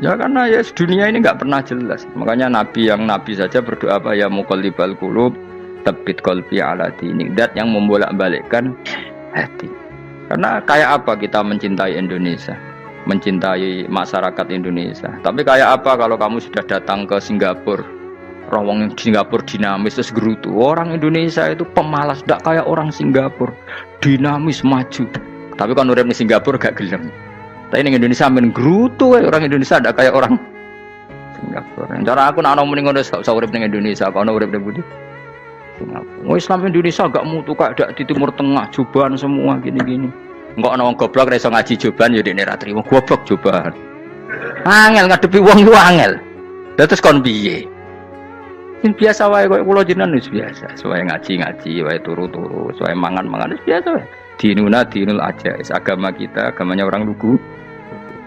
Ya karena ya dunia ini nggak pernah jelas. Makanya nabi saja berdoa apa ya muqallibal qulub tsabbit qalbi ala dinik. Dat yang membolak-balikkan hati. Karena kayak apa kita mencintai Indonesia, mencintai masyarakat Indonesia. Tapi kayak apa kalau kamu sudah datang ke Singapura, orang Singapura dinamis terus gerutu. Orang Indonesia itu pemalas, tidak kayak orang Singapura, dinamis maju. Tapi kan urip di Singapura gak gelem. Tapi di Indonesia main gerutu, orang Indonesia tidak kayak orang Singapura. Cara aku nak ngomong ngono gak usah urip di Indonesia, kalau urip di Budi. Singapura. Islam Indonesia gak mutu kayak di Timur Tengah, jubahan semua gini-gini. Enggak ana wong goblok ra iso ngaji jubahan ya dekne ra trimo goblok jubahan. Angel ngadepi wong iku angel. Lah terus kon piye? Sing biasa wae koyo kula jenengan wis biasa. Suwe ngaji-ngaji, wae turu-turu, suwe mangan-mangan wis biasa wae. Dinul ajais. Agama kita, agamanya orang lugu.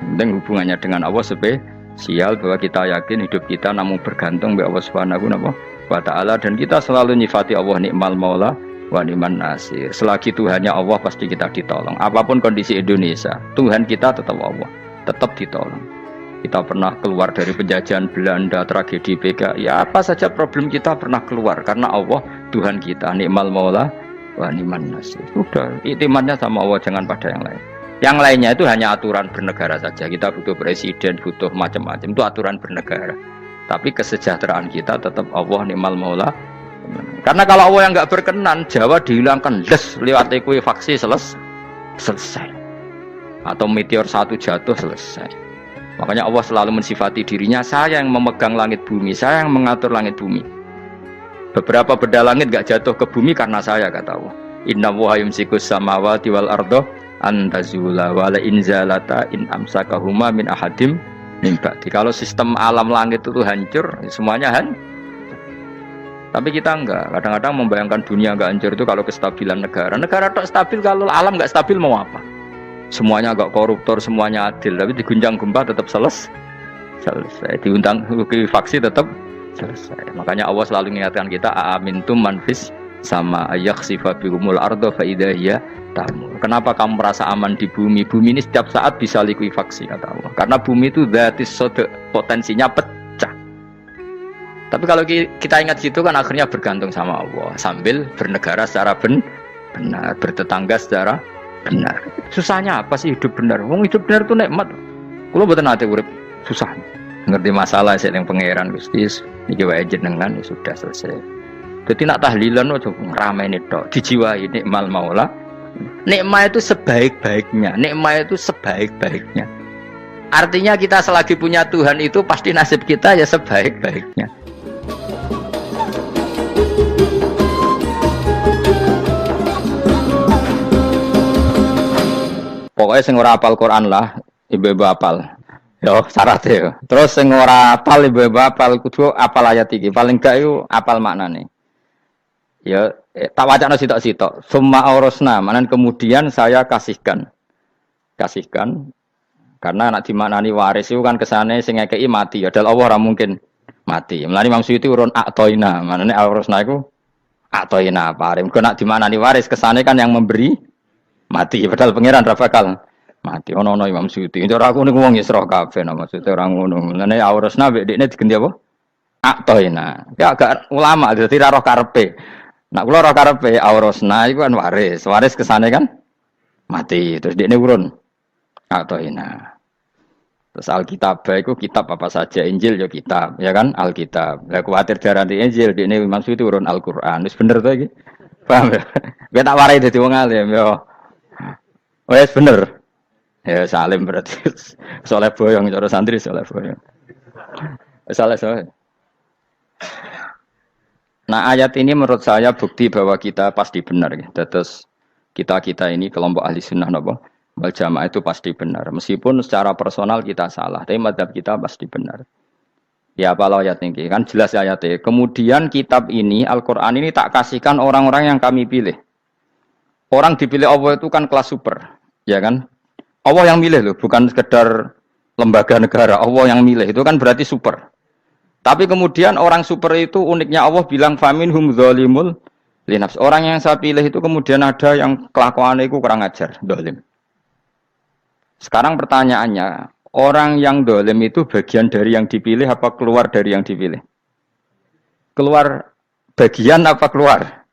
Penting hubungannya dengan Allah spesial bahwa kita yakin hidup kita namun bergantung kepada Allah Subhanahu wa taala dan kita selalu nyifati Allah nikmal maula wa ni'man nasir. Selagi Tuhannya Allah pasti kita ditolong. Apapun kondisi Indonesia, Tuhan kita tetap Allah, tetap ditolong. Kita pernah keluar dari penjajahan Belanda, tragedi PKI, ya apa saja problem kita pernah keluar karena Allah Tuhan kita, nikmal maula wa ni'man nasir. Sudah, iktimatnya sama Allah, jangan pada yang lain. Yang lainnya itu hanya aturan bernegara saja. Kita butuh presiden, butuh macam-macam, itu aturan bernegara. Tapi kesejahteraan kita tetap Allah nikmal maula. Karena kalau Allah yang nggak berkenan, Jawa dihilangkan les lewat ekuifaksi selesai. Atau meteor satu jatuh selesai. Makanya Allah selalu mensifati dirinya, saya yang memegang langit bumi, saya yang mengatur langit bumi. Beberapa benda langit nggak jatuh ke bumi karena saya, kata Allah. Inna wa yumsikus samawati wal ardo antazula wala inzalata in amsakahuma min ahadim min ba'di. Kalau sistem alam langit itu hancur, semuanya tapi kita enggak, kadang-kadang membayangkan dunia enggak hancur itu kalau kestabilan negara. Negara tak stabil, kalau alam enggak stabil mau apa? Semuanya enggak koruptor, semuanya adil, tapi diguncang gempa tetap selesai. Diundang faksi tetap selesai. Makanya Allah selalu mengingatkan kita, aamintum manfis sama yakhsifa bihumul ardo fa idza hiya tamur. Kenapa kamu merasa aman di bumi? Bumi ini setiap saat bisa likuifaksi, kata Allah. Karena bumi itu dzatis sodok, potensinya pecah. Tapi kalau kita ingat situ kan akhirnya bergantung sama Allah sambil bernegara secara benar, bertetangga secara benar. Susahnya apa sih hidup benar? Wong hidup benar itu nikmat. Kulo mboten nate urip susah. Ngerti masalah sing ning pangeran Gusti niki wae jenengan ya sudah selesai. Dadi nak tahlilan ojo ngrameni tok, dijiwai nikmal maula. Nikmat itu sebaik-baiknya, nikmat itu sebaik-baiknya. Artinya kita selagi punya Tuhan itu pasti nasib kita ya sebaik-baiknya. Pokoknya sing ora hafal Quran lah, ibu-ibu hafal. Yo syaratnya yo. Terus sing ora hafal ibu-ibu hafal kudu hafal ayat iki. Paling gak yo hafal maknane. Ya tak wacana sitok-sitok. Summa aurasna, manan kemudian saya kasihkan. Karena anak dimaknani waris itu kan kesane sing ngekeki mati. Ya dal Allah ora mungkin mati. Mulane Imam Suyuti urun atoina, manane aurasna iku atoina paring. Kok nak dimaknani waris kesane kan yang memberi mati, padahal pangeran ra bakal mati. Ono Imam Suyuti. Cara aku niku wong Isra kabeh maksudnya ora ngono. Mulane aurasna mek dekne diganti apa? Atoina. Ya agak ulama dadi ra roh karepe. Nak kula ora karepe aurasna iku kan waris. Waris kesane kan mati. Terus dekne urun atoina. Terus Alkitab itu kitab apa saja, Injil ya kitab, ya kan Alkitab. Lah kuwatir diarani Injil, dene Imam Suyuti urun Al-Qur'an. Wis bener to iki? Paham ya? Kowe tak warai dadi wong alim ya. Wis bener. Ya salim berarti. Soleh boyong cara santri soleh boyong. Soleh. Nah, ayat ini menurut saya bukti bahwa kita pasti benar ya. Terus kita ini kelompok ahli sunnah napa? Wal jamaah itu pasti benar. Meskipun secara personal kita salah, tapi mazhab kita pasti benar. Ya apa ayat ini? Kan jelas ayatnya. Kemudian kitab ini, Al-Quran ini tak kasihkan orang-orang yang kami pilih. Orang dipilih Allah itu kan kelas super. Ya kan? Allah yang milih loh, bukan sekedar lembaga negara. Allah yang milih, itu kan berarti super. Tapi kemudian orang super itu uniknya Allah bilang, faminhum dzalimul linafs. Orang yang saya pilih itu kemudian ada yang kelakuannya itu kurang ajar, zalim. Sekarang pertanyaannya, orang yang dolim itu bagian dari yang dipilih apa keluar dari yang dipilih? Keluar bagian apa keluar?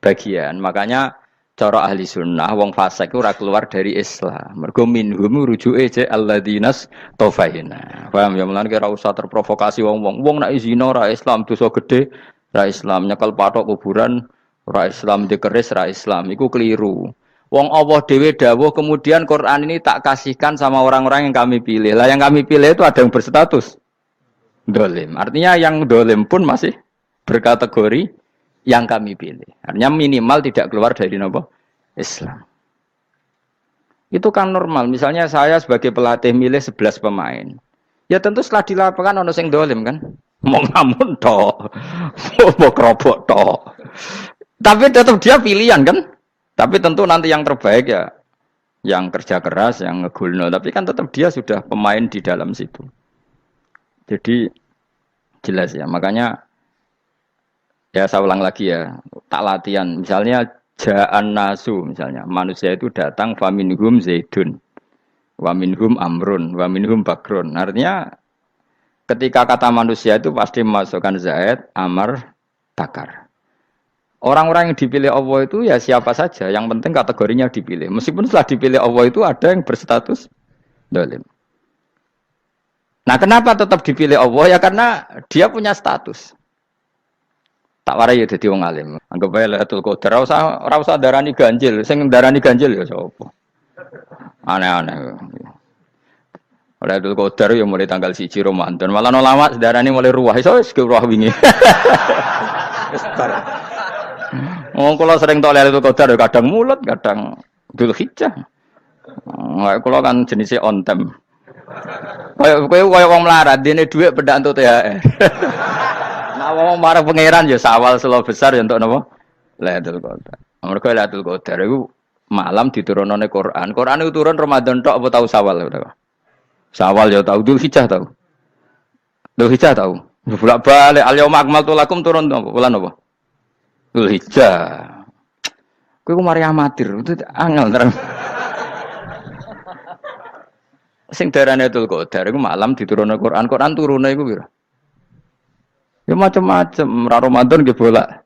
Bagian. Makanya cara ahli sunnah wong fasik ora keluar dari Islam. Mergo minhum rujuke je alladinas tofaina. Paham ya mulane ora usah terprovokasi wong-wong. Wong nek zina ora Islam, dosa gede ora Islam, nyekel patok kuburan ora Islam, dikeris ora Islam. Iku keliru. Wong Allah dhewe dawuh kemudian Quran ini tak kasihkan sama orang-orang yang kami pilih. Lah yang kami pilih itu ada yang berstatus dolim. Artinya yang dolim pun masih berkategori yang kami pilih. Artinya minimal tidak keluar dari nopo Islam. Itu kan normal. Misalnya saya sebagai pelatih milih 11 pemain. Ya tentu setelah di lapangan ono sing dolim kan. Mau ngamun tok. Mau kerobok tok. Tapi tetap dia pilihan kan. Tapi tentu nanti yang terbaik ya yang kerja keras, yang ngegulno. Tapi kan tetap dia sudah pemain di dalam situ. Jadi jelas ya. Makanya ya saya ulang lagi ya, tak latihan. Misalnya ja'an nasu, misalnya manusia itu datang faminhum zaidun, waminhum amrun, waminhum bakrun. Artinya ketika kata manusia itu pasti memasukkan zaid, amr, bakar. Orang-orang yang dipilih Allah itu ya siapa saja, yang penting kategorinya dipilih. Meskipun setelah dipilih Allah itu ada yang berstatus dolim. Nah kenapa tetap dipilih Allah? Ya karena dia punya status. Tak warai ya dadi wong alim. Anggap bae Lailatul Qadar ora usah darani ganjil, sing darani ganjil ya sapa. Aneh-aneh. Lailatul Qadar ya mulai tanggal 1 Ramadan. Malah ulama darani mulai ruwah iso wis ruwah wingi. Wong kula sering tok Lailatul Qadar ya kadang mulut, kadang Dzulhijjah. Kula kan jenisnya on time. Kaya wong melarat, dene dhuwit pendak entuk THR. Nah, wong marang pangeran ya sawal selo besar ya untuk napa? Lailatul Qadar. Mergo Lailatul Qadar iku malam diturunane Quran. Quran itu turun Ramadan tok apa tau Sawal ya? Sawal ya tau, Dzulhijjah tau. Dzulhijjah tau. Bolak-balik al-yauma akmaltu lakum turun apa? Bulan apa? Dzulhijjah. Kowe ku mari amatir, itu angel terang. Sing darane Lailatul Qadar iku malam diturunane Quran. Quran turune iku pira? Ya macam-macam, Ramadan nggih bolak.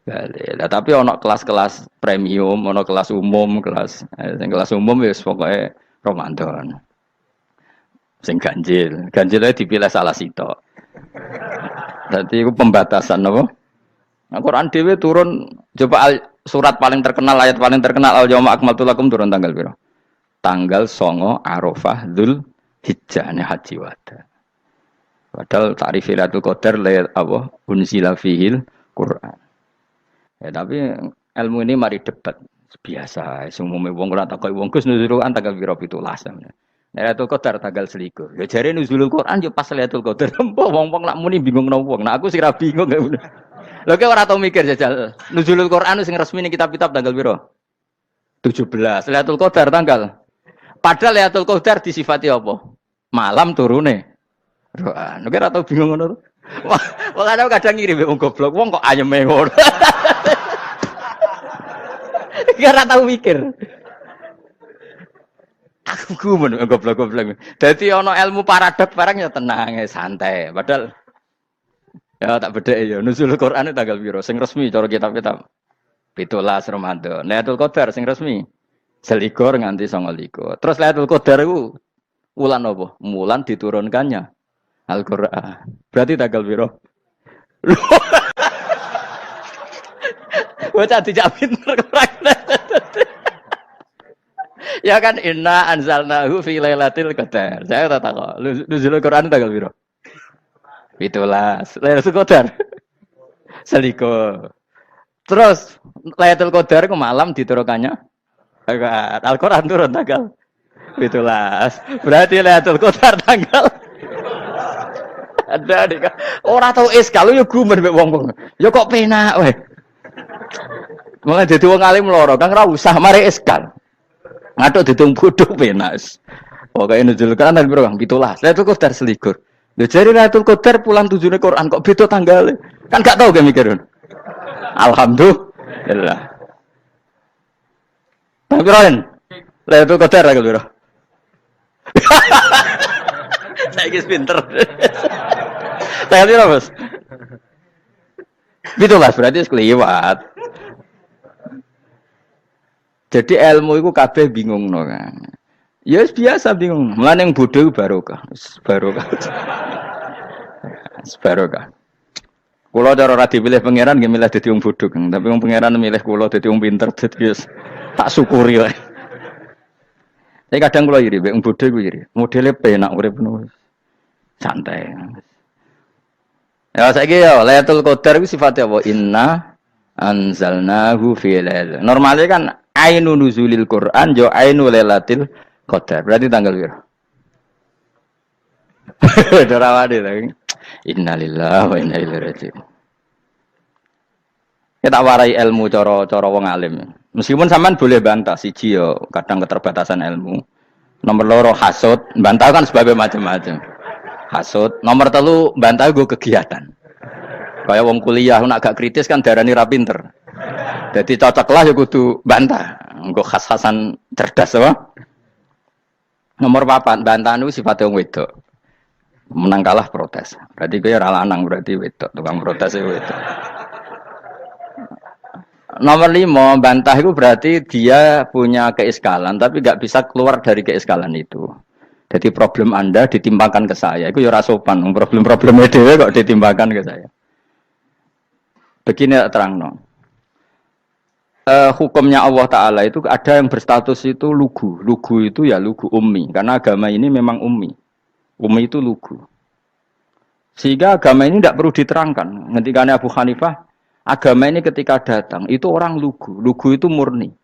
Lah tapi ono kelas-kelas premium, ono kelas umum, sing kelas umum wis pokoke Ramadan. Sing ganjil dipilih salah sitok. Dadi iku pembatasan apa? Nah, Quran dhewe turun coba surat paling terkenal, ayat paling terkenal al-yauma akmaltu lakum turun tanggal pira? Tanggal 9 Arafah Dzulhijjah haji wada. Padahal ta'rif Lailatul Qadar layat apa? Unzila fihil Quran. Ya tapi ilmu ini mari debat biasa. Semua wong ora takoki wong Gus nuzul Quran tanggal piro 17. Lailatul Qadar tanggal 21. Ya jare nuzulul Quran yo pas Lailatul Qadar. Mbok wong-wong nak muni bingung nang wong. Nah aku sing ra bingung. Lha kok ora tau mikir jajal. Nuzulul Quran sing resmi ning kitab-kitab tanggal piro? 17. Lailatul Qadar tanggal. Padahal Lailatul Qadar disifati apa? Malam turune. Doa, nek ora tau bingung ngono. Wong kadang ngirim wong goblok, wong kok ayeme ngono. Ora tau mikir. Aku gumun goblok-goblok. Dadi ana ilmu paradok barang ya tenang, santai. Padahal ya tak bedhek ya nuzul Quran tanggal piro sing resmi cara kitab-kitab. 17 Ramadan. Lailatul Qadar sing resmi 21 nganti 29. Terus Lailatul Qadar iku wulan apa? Wulan diturunkannya Al-Qur'an. Berarti tanggal piro? Bocah dijak pinter ya kan inna anzalnahu fi lailatul qadar. Saya tak tahu. Nuzul Quran tanggal piro? 17. Lailatul Qadar. Seliko. Terus Lailatul Qadar ke malam diturunkannya Al-Qur'an turun tanggal 17. Berarti Lailatul Qadar tanggal ada dik. Ora tau kalau yo gumen mek wong-wong. Yo kok penak weh. Mulai dadi wong alim loro, Kang ora usah mari eskal. Ngatuk ditung bodho penak. Pokoke nuzul kan piro Kang 17. Lailatul Qadar selikur. Lho jare Lailatul Qadar pulang tujune Quran kok beda tanggale. Kan gak tau ge mikir. Alhamdulillah. Tapi Ron, Lailatul Qadar tanggal piro? Saiki pinter. Saya kira Bos. Itulah berarti kelewat. Jadi ilmu itu kabeh bingung no kan. Ya biasa bingung. Mulane yang bodoh barokah. Barokah. Barokah. Kulo cara ora dipilih pangeran nggih milih dadi wong bodoh, Kang. Tapi wong pangeran milih kulo dadi wong pinter dadi tak syukuri wae. Tapi kadang kulo iri, wong bodoh ku iri. Modele penak urip ngono. Santai. Ya saiki ya Lailatul Qadar itu sifatnya apa? Inna anzalnahu fi lailatul. Normalnya kan ainu nuzulil Quran yo ainu Lailatul Qadar. Berarti tanggal piro? Dorawade lagi. Innalillahi wa inna ilaihi raji'un. Kita warai ilmu cara wong alim. Meskipun sampean boleh bantah siji yo kadang keterbatasan ilmu. Nomor loro hasud, bantah kan sebab macam-macam. Hasud. Nomor telu bantah gue kegiatan. Kayak wong kuliah nak gak kritis kan darani ra pinter. Jadi cocoklah ya kudu bantah. Engko khas-khasan cerdas apa? Nomor 4 bantahan itu sifatnya wong wedok. Menang kalah protes. Berarti gue ora lanang berarti wedok, tukang protes itu wedok. Nomor 5 bantah itu berarti dia punya keiskalan tapi gak bisa keluar dari keiskalan itu. Jadi problem Anda ditimbangkan ke saya, itu ya rasopan. Problem-problemnya dewe kok ditimbangkan ke saya. Begini terang no. Hukumnya Allah Ta'ala itu ada yang berstatus itu lugu. Lugu itu ya lugu ummi. Karena agama ini memang ummi. Ummi itu lugu. Sehingga agama ini tidak perlu diterangkan. Ketika Abu Hanifah, agama ini ketika datang, itu orang lugu. Lugu itu murni.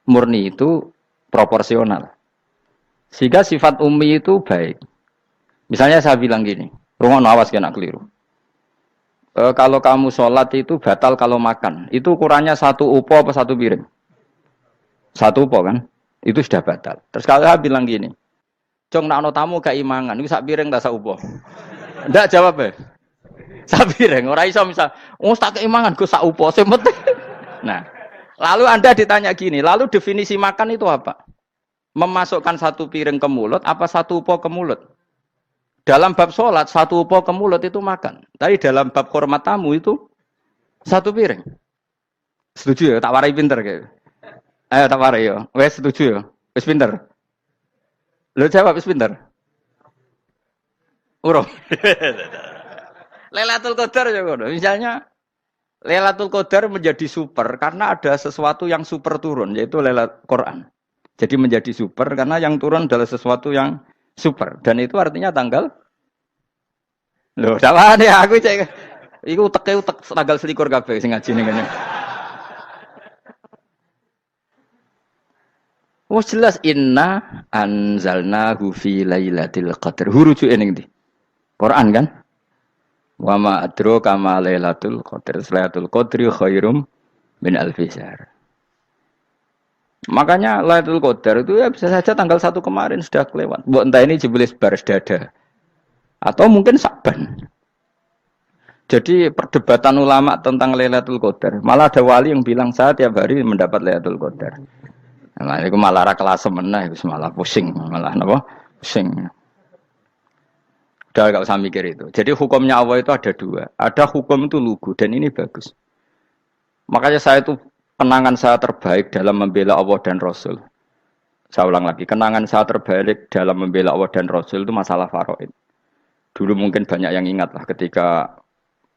Murni itu proporsional. Sehingga sifat ummi itu baik. Misalnya saya bilang gini, rungono awas kena keliru. Kalau kamu sholat itu batal kalau makan. Itu ukurannya 1 upo apa 1 piring? 1 upo kan? Itu sudah batal. Terus kalau saya bilang gini, Cong nak tamu gak imangan, itu 1 piring tak 1 upo. Ndak jawab ya? 1 piring. Orang iso misal, tak keimangan gue 1 upo. Nah, lalu Anda ditanya gini, lalu definisi makan itu apa? Memasukkan 1 piring ke mulut apa 1 upo ke mulut? Dalam bab sholat 1 upo ke mulut itu makan. Tapi dalam bab hormat tamu itu 1 piring. Setuju ya? Tak warai pinter kayak. Ayo tak warai ya. Wes setuju ya? Wes pinter. Lo jawab wes pinter. Urung. Lailatul Qadar ya ngono. Misalnya Lailatul Qadar menjadi super karena ada sesuatu yang super turun yaitu Lailatul Quran. Jadi menjadi super karena yang turun adalah sesuatu yang super dan itu artinya tanggal. Loh, sama nih aku cek. Iku utek tanggal 21 kabeh sing ngaji ning kene. Oh jelas inna anzalnahu fi lailatul qadar. Huruju ning ndi? Quran kan? Wa ma adraka ma lailatul qadar. Lailatul qadri khairum min alfi syahr. Makanya Lailatul Qadar itu ya bisa saja tanggal 1 kemarin sudah kelewat. Mbok entah ini jebelis baris dada. Atau mungkin Saban. Jadi perdebatan ulama tentang Lailatul Qadar. Malah ada wali yang bilang saya tiap hari mendapat Lailatul Qadar. Nah, itu malah ra kelas meneh, itu malah pusing, malah napa? Pusing. Udah gak usah mikir itu. Jadi hukumnya Allah itu ada 2. Ada hukum itu lugu dan ini bagus. Makanya saya itu kenangan saya terbaik dalam membela Allah dan Rasul. Saya ulang lagi, kenangan saya terbaik dalam membela Allah dan Rasul itu masalah faraid. Dulu mungkin banyak yang ingat lah ketika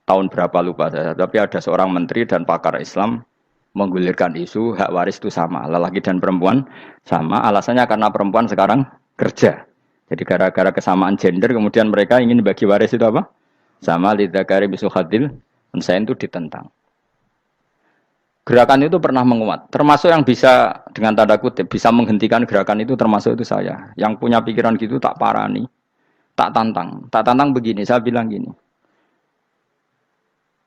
tahun berapa lupa saya. Tapi ada seorang menteri dan pakar Islam menggulirkan isu hak waris itu sama. Lelaki dan perempuan sama. Alasannya karena perempuan sekarang kerja. Jadi gara-gara kesamaan gender kemudian mereka ingin bagi waris itu apa? Sama lidzakari bisuhadil. Saya itu ditentang. Gerakan itu pernah menguat, termasuk yang bisa dengan tanda kutip bisa menghentikan gerakan itu termasuk itu saya. Yang punya pikiran gitu tak parani, tak tantang begini. Saya bilang gini,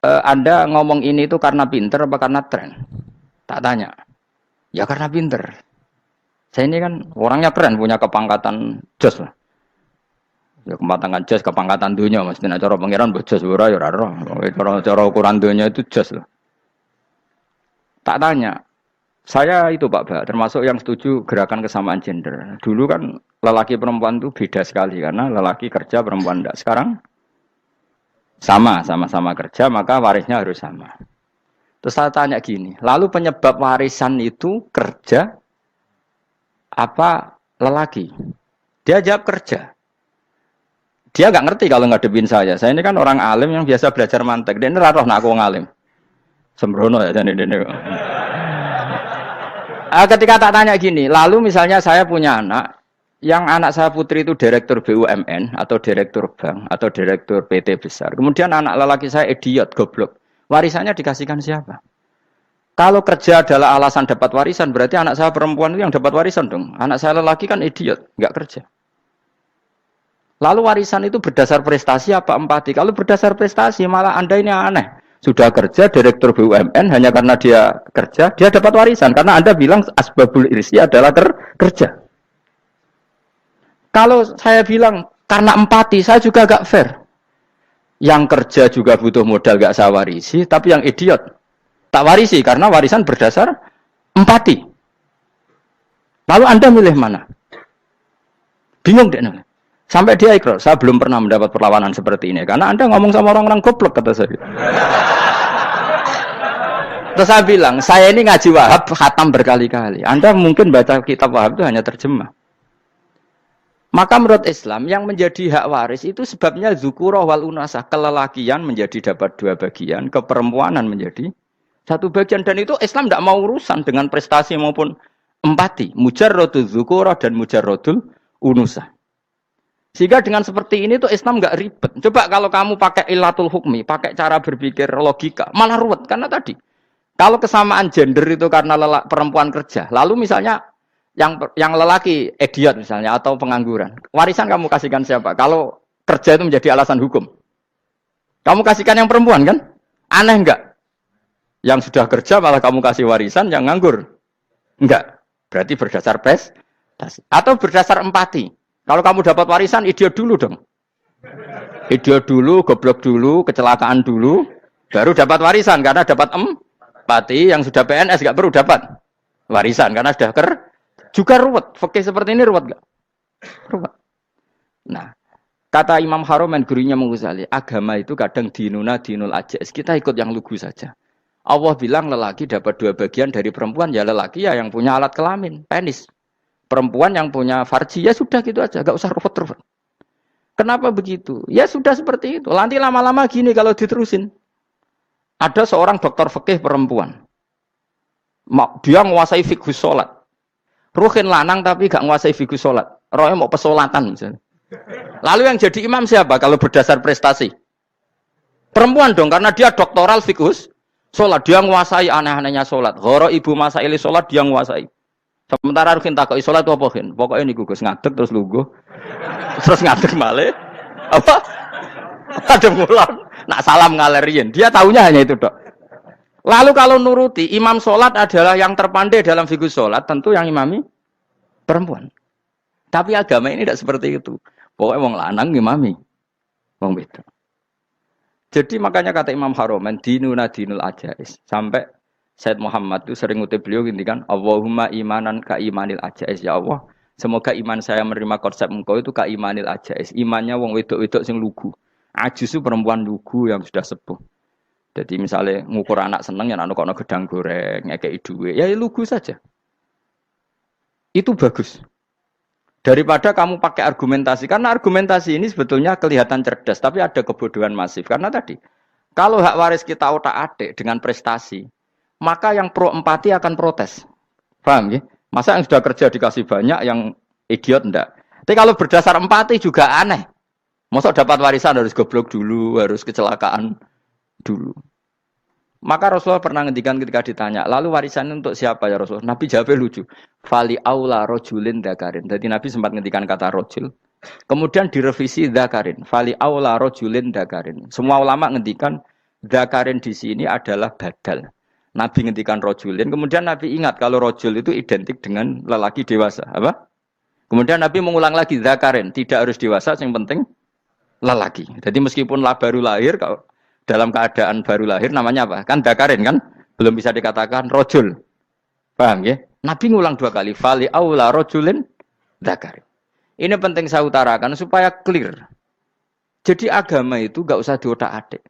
Anda ngomong ini itu karena pinter apa karena tren? Tak tanya, ya karena pinter. Saya ini kan orangnya keren, punya kepangkatan jos lah. Ya kepangkatan jos, kepangkatan dunia, mesti cara pangeran bojos ora ya ora. Cara ukuran dunia itu jos lah. Tak tanya, Saya itu Pak Ba, termasuk yang setuju gerakan kesamaan gender. Dulu kan lelaki perempuan itu beda sekali karena lelaki kerja perempuan enggak. Sekarang sama-sama kerja maka warisnya harus sama. Terus saya tanya gini, lalu penyebab warisan itu kerja apa lelaki? Dia jawab kerja. Dia nggak ngerti kalau ngadepin saya. Saya ini kan orang alim yang biasa belajar mantek. Dia ini ratoh nak aku ngalim. Sembrono ya jadi ini. Ketika tak tanya gini, lalu misalnya saya punya anak, yang anak saya putri itu direktur BUMN atau direktur bank atau direktur PT besar. Kemudian anak lelaki saya idiot, goblok. Warisannya dikasihkan siapa? Kalau kerja adalah alasan dapat warisan, berarti anak saya perempuan itu yang dapat warisan dong. Anak saya lelaki kan idiot, nggak kerja. Lalu warisan itu berdasar prestasi apa empati? Kalau berdasar prestasi malah Anda ini aneh. Sudah kerja direktur BUMN hanya karena dia kerja, dia dapat warisan. Karena Anda bilang asbabul irsi adalah kerja. Kalau saya bilang karena empati, saya juga agak fair. Yang kerja juga butuh modal gak saya warisi, tapi yang idiot tak warisi karena warisan berdasar empati. Lalu Anda milih mana? Bingung deh. Sampai dia ikrar, saya belum pernah mendapat perlawanan seperti ini. Karena Anda ngomong sama orang-orang goblok, kata saya. Terus saya bilang, saya ini ngaji Wahab, khatam berkali-kali. Anda mungkin baca kitab Wahab itu hanya terjemah. Maka menurut Islam, yang menjadi hak waris itu sebabnya zukurah wal unasah. Kelelakian menjadi dapat 2 bagian, keperempuanan menjadi 1 bagian. Dan itu Islam tidak mau urusan dengan prestasi maupun empati. Mujarrodul zukurah dan mujarrodul unusah. Sehingga dengan seperti ini tuh Islam nggak ribet. Coba kalau kamu pakai ilatul hukmi, pakai cara berpikir logika, malah ruwet. Karena tadi, kalau kesamaan gender itu karena perempuan kerja, lalu misalnya yang lelaki idiot misalnya atau pengangguran, warisan kamu kasihkan siapa? Kalau kerja itu menjadi alasan hukum, kamu kasihkan yang perempuan kan? Aneh nggak? Yang sudah kerja malah kamu kasih warisan, yang nganggur? Enggak. Berarti berdasar prestasi atau berdasar empati. Kalau kamu dapat warisan, idiot dulu dong. Idiot dulu, goblok dulu, kecelakaan dulu, baru dapat warisan. Karena dapat empati, yang sudah PNS nggak perlu dapat warisan. Karena sudah juga ruwet. Fikih seperti ini ruwet nggak? Ruwet. Nah, kata Imam Haromen, gurunya Ghazali, agama itu kadang dinuna dinul ajais. Kita ikut yang lugu saja. Allah bilang lelaki dapat 2 bagian dari perempuan, ya lelaki ya yang punya alat kelamin, penis. Perempuan yang punya farji, ya sudah gitu aja, gak usah ruwet-ruwet. Kenapa begitu? Ya sudah seperti itu. Nanti lama-lama gini kalau diterusin. Ada seorang dokter fikih perempuan. Dia menguasai fikih sholat. Ruhin lanang tapi gak menguasai fikih sholat. Rohnya mau pesolatan misalnya. Lalu yang jadi imam siapa kalau berdasar prestasi? Perempuan dong, karena dia doktoral fikih sholat. Dia menguasai aneh-anehnya sholat. Horo ibu masaili sholat dia menguasai. Sementara Ruhin takoki sholat itu apa Ruhin? Pokoknya ini Gus ngadeg terus lugu. Terus ngadeg malih. Apa? Ada mulan. Nak salam ngalerin. Dia tahunya hanya itu dok. Lalu kalau nuruti imam sholat adalah yang terpandai dalam fikih sholat, tentu yang imami perempuan. Tapi agama ini tidak seperti itu. Pokoknya wong lanang imami. Wong beda. Jadi makanya kata Imam Haromen dinuna dinul ajais. Sampai Said Muhammad itu sering ngutip beliau gini kan, Allahumma imanan ka imanil ajais, ya Allah. Semoga iman saya menerima konsep engkau itu ka imanil ajais. Imannya wong wedok-wedok sing lugu. Ajis itu perempuan lugu yang sudah sepuh. Jadi misalnya ngukur anak seneng ya anak kono gedang goreng, ngekei duwe, ya lugu saja. Itu bagus. Daripada kamu pakai argumentasi, karena argumentasi ini sebetulnya kelihatan cerdas, tapi ada kebodohan masif. Karena tadi, kalau hak waris kita otak-atik dengan prestasi, maka yang pro empati akan protes. Paham ya? Masa yang sudah kerja dikasih banyak, yang idiot enggak. Tapi kalau berdasar empati juga aneh. Masa dapat warisan harus goblok dulu, harus kecelakaan dulu. Maka Rasulullah pernah ngendikan ketika ditanya, lalu warisan untuk siapa ya Rasulullah? Nabi jawabnya lucu. Fali aula rojulin dakarin. Jadi Nabi sempat ngendikan kata rojul. Kemudian direvisi dakarin. Fali aula rojulin dakarin. Semua ulama ngendikan dakarin di sini adalah badal. Nabi ngendikan rojulin, kemudian Nabi ingat kalau rojul itu identik dengan lelaki dewasa. Apa? Kemudian Nabi mengulang lagi, zakarin, tidak harus dewasa, yang penting lelaki. Jadi meskipun baru lahir, kalau dalam keadaan baru lahir namanya apa? Kan zakarin kan? Belum bisa dikatakan rojul. Paham ya? Nabi ngulang 2 kali. Fali aula rojulin dzakar. Ini penting saya utarakan supaya clear. Jadi agama itu gak usah diotak-atik.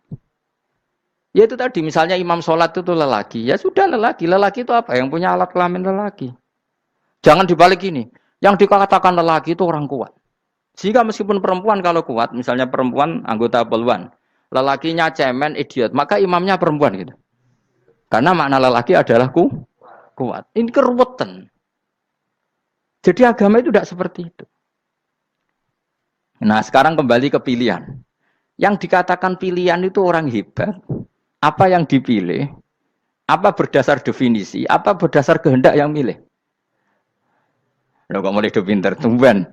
Ya itu tadi, misalnya imam sholat itu lelaki. Ya sudah lelaki. Lelaki itu apa? Yang punya alat kelamin lelaki. Jangan dibalik ini. Yang dikatakan lelaki itu orang kuat. Sehingga meskipun perempuan kalau kuat, misalnya perempuan anggota poluan, lelakinya cemen, idiot, maka imamnya perempuan gitu. Karena makna lelaki adalah kuat. Ini keruwetan. Jadi agama itu tidak seperti itu. Nah sekarang kembali ke pilihan. Yang dikatakan pilihan itu orang hebat. Apa yang dipilih? Apa berdasar definisi? Apa berdasar kehendak yang milih? Loh kok mulai do pinter? Tumben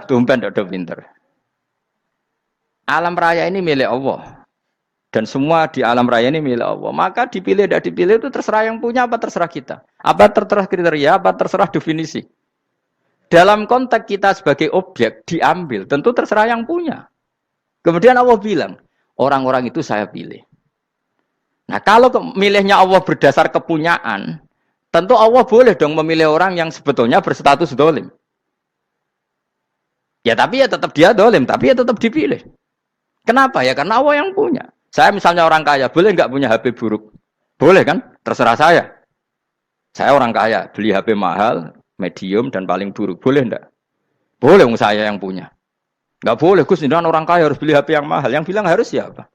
do pinter. Alam raya ini milik Allah. Dan semua di alam raya ini milik Allah. Maka dipilih tidak dipilih itu terserah yang punya apa terserah kita. Apa terserah kriteria, apa terserah definisi. Dalam konteks kita sebagai objek diambil, tentu terserah yang punya. Kemudian Allah bilang, orang-orang itu saya pilih. Nah kalau milihnya Allah berdasar kepunyaan, tentu Allah boleh dong memilih orang yang sebetulnya berstatus dolim. Ya tapi ya tetap dia dolim, tapi ya tetap dipilih. Kenapa ya? Karena Allah yang punya. Saya misalnya orang kaya, boleh nggak punya HP buruk? Boleh kan? Terserah saya. Saya orang kaya, beli HP mahal, medium dan paling buruk. Boleh enggak? Boleh, saya yang punya. Enggak boleh, Gus, ini orang kaya harus beli HP yang mahal. Yang bilang harus siapa?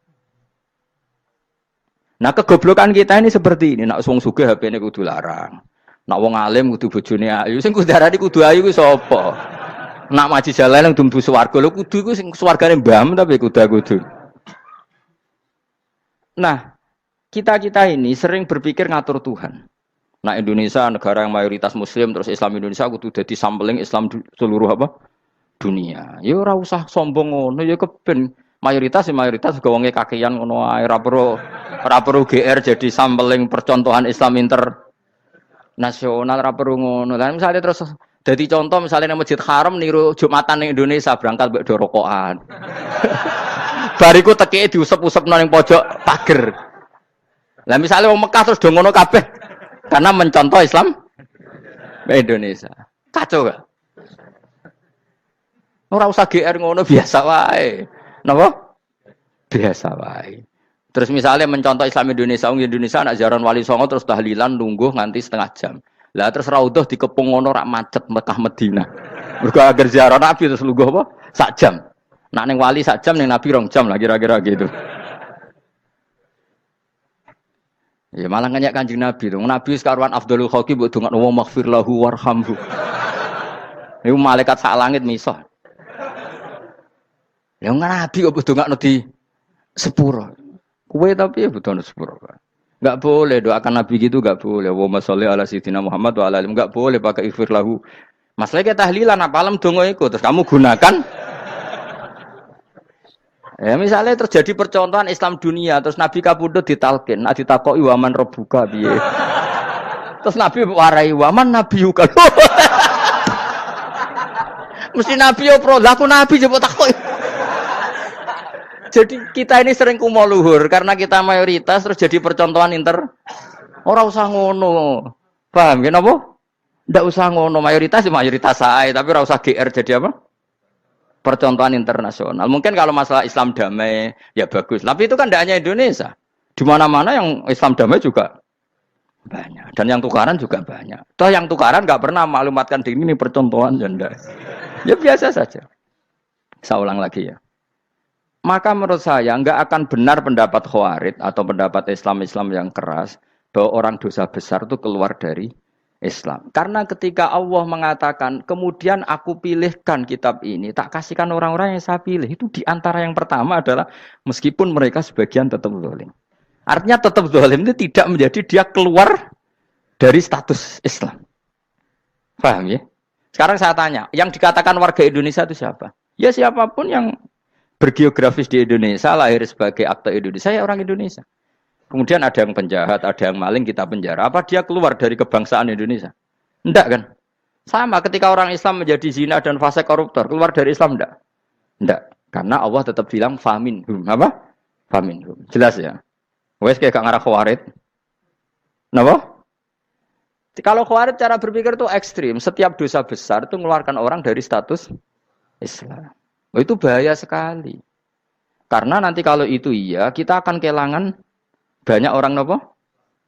Nah, kegoblokan kita ini seperti ini. Nak wong sugih HP-ne kudu larang. Nak wong alim kudu bojone ayu. Sing kudu darani kudu ayu ku sapa? Nak maji jalan yang dumbu swarga. Lho kudu iku sing swargane mbam tapi kudu. Nah, kita ini sering berpikir ngatur Tuhan. Nah Indonesia negara yang mayoritas Muslim terus Islam Indonesia kudu dadi sampling Islam seluruh apa dunia. Ya ora usah sombong ngono ya keben mayoritas juga wonge kakean ngono ae ora perlu GR jadi sampling percontohan Islam internasional ora perlu ngono. Lah misalnya terus dadi contoh misalnya nang Masjid Haram niru Jumatan ning Indonesia berangkat mbek do rokokan. Bariku tekike diusep-usepno ning pojok pager. Lah misalnya wong Mekah terus do ngono kabeh. Karena mencontoh Islam Indonesia. Kacau gak? Ora usah GR ngono biasa wae. Napa? Biasa wae. Terus misalnya mencontoh Islam Indonesia, Indonesia nak ziarah Wali Songo terus tahlilan nunggu nganti setengah jam. Lah terus raudhah dikepung ngono rak macet Mekah Madinah. Mergo agar ziarah Nabi terus lungguh apa? Sak jam. Nak ning wali sak jam ning Nabi 2 jam lah kira-kira gitu. Ya malah nganyak Kanjeng Nabi dong. Nabi sekaruan Afdhalul Khalqi mbok dongakno wa maghfir lahu warhamhu. Iku malaikat sak langit miso. Ya Nabi kok dongakno di sepuro. Kowe tapi ya butuh sepuro. Enggak boleh doakan Nabi gitu enggak boleh. Wa sholli ala sayyidina Muhammad wa ala alihi enggak boleh pakai ighfir lahu. Masalah kita tahlilan apalem donga iku terus kamu gunakan. Ya misalnya terjadi percontohan Islam dunia terus Nabi kapundhut ditalkin, nek ditakoki waman rebuka piye. Terus Nabi warai waman nabiyuka. Mesti Nabi yo pro, lah aku Nabi coba takoki. Jadi kita ini sering kumo luhur karena kita mayoritas terus jadi percontohan Ora usah ngono. Paham ya napa? Ndak usah ngono, mayoritas sae, tapi ora usah GR jadi apa? Percontohan internasional. Mungkin kalau masalah Islam damai ya bagus. Tapi itu kan tidak hanya Indonesia. Di mana-mana yang Islam damai juga banyak. Dan yang tukaran juga banyak. Toh yang tukaran nggak pernah maklumatkan diri ini percontohan janda. Ya biasa saja. Saya ulang lagi ya. Maka menurut saya nggak akan benar pendapat Khawarij atau pendapat Islam yang keras bahwa orang dosa besar itu keluar dari Islam. Karena ketika Allah mengatakan, kemudian aku pilihkan kitab ini, tak kasihkan orang-orang yang saya pilih. Itu diantara yang pertama adalah, meskipun mereka sebagian tetap zalim. Artinya tetap zalim itu tidak menjadi dia keluar dari status Islam. Paham ya? Sekarang saya tanya, yang dikatakan warga Indonesia itu siapa? Ya siapapun yang bergeografis di Indonesia, lahir sebagai akte Indonesia, saya orang Indonesia. Kemudian ada yang penjahat, ada yang maling, kita penjara. Apa dia keluar dari kebangsaan Indonesia? Enggak kan? Sama ketika orang Islam menjadi zina dan fasik koruptor, keluar dari Islam enggak? Enggak. Karena Allah tetap bilang faminhum. Apa? Faminhum. Jelas ya? Wes kayak gak ngarah Khawarij. Napa? Kalau Khawarij cara berpikir itu ekstrim. Setiap dosa besar itu mengeluarkan orang dari status Islam. Oh, itu bahaya sekali. Karena nanti kalau itu iya, kita akan kehilangan banyak orang nopo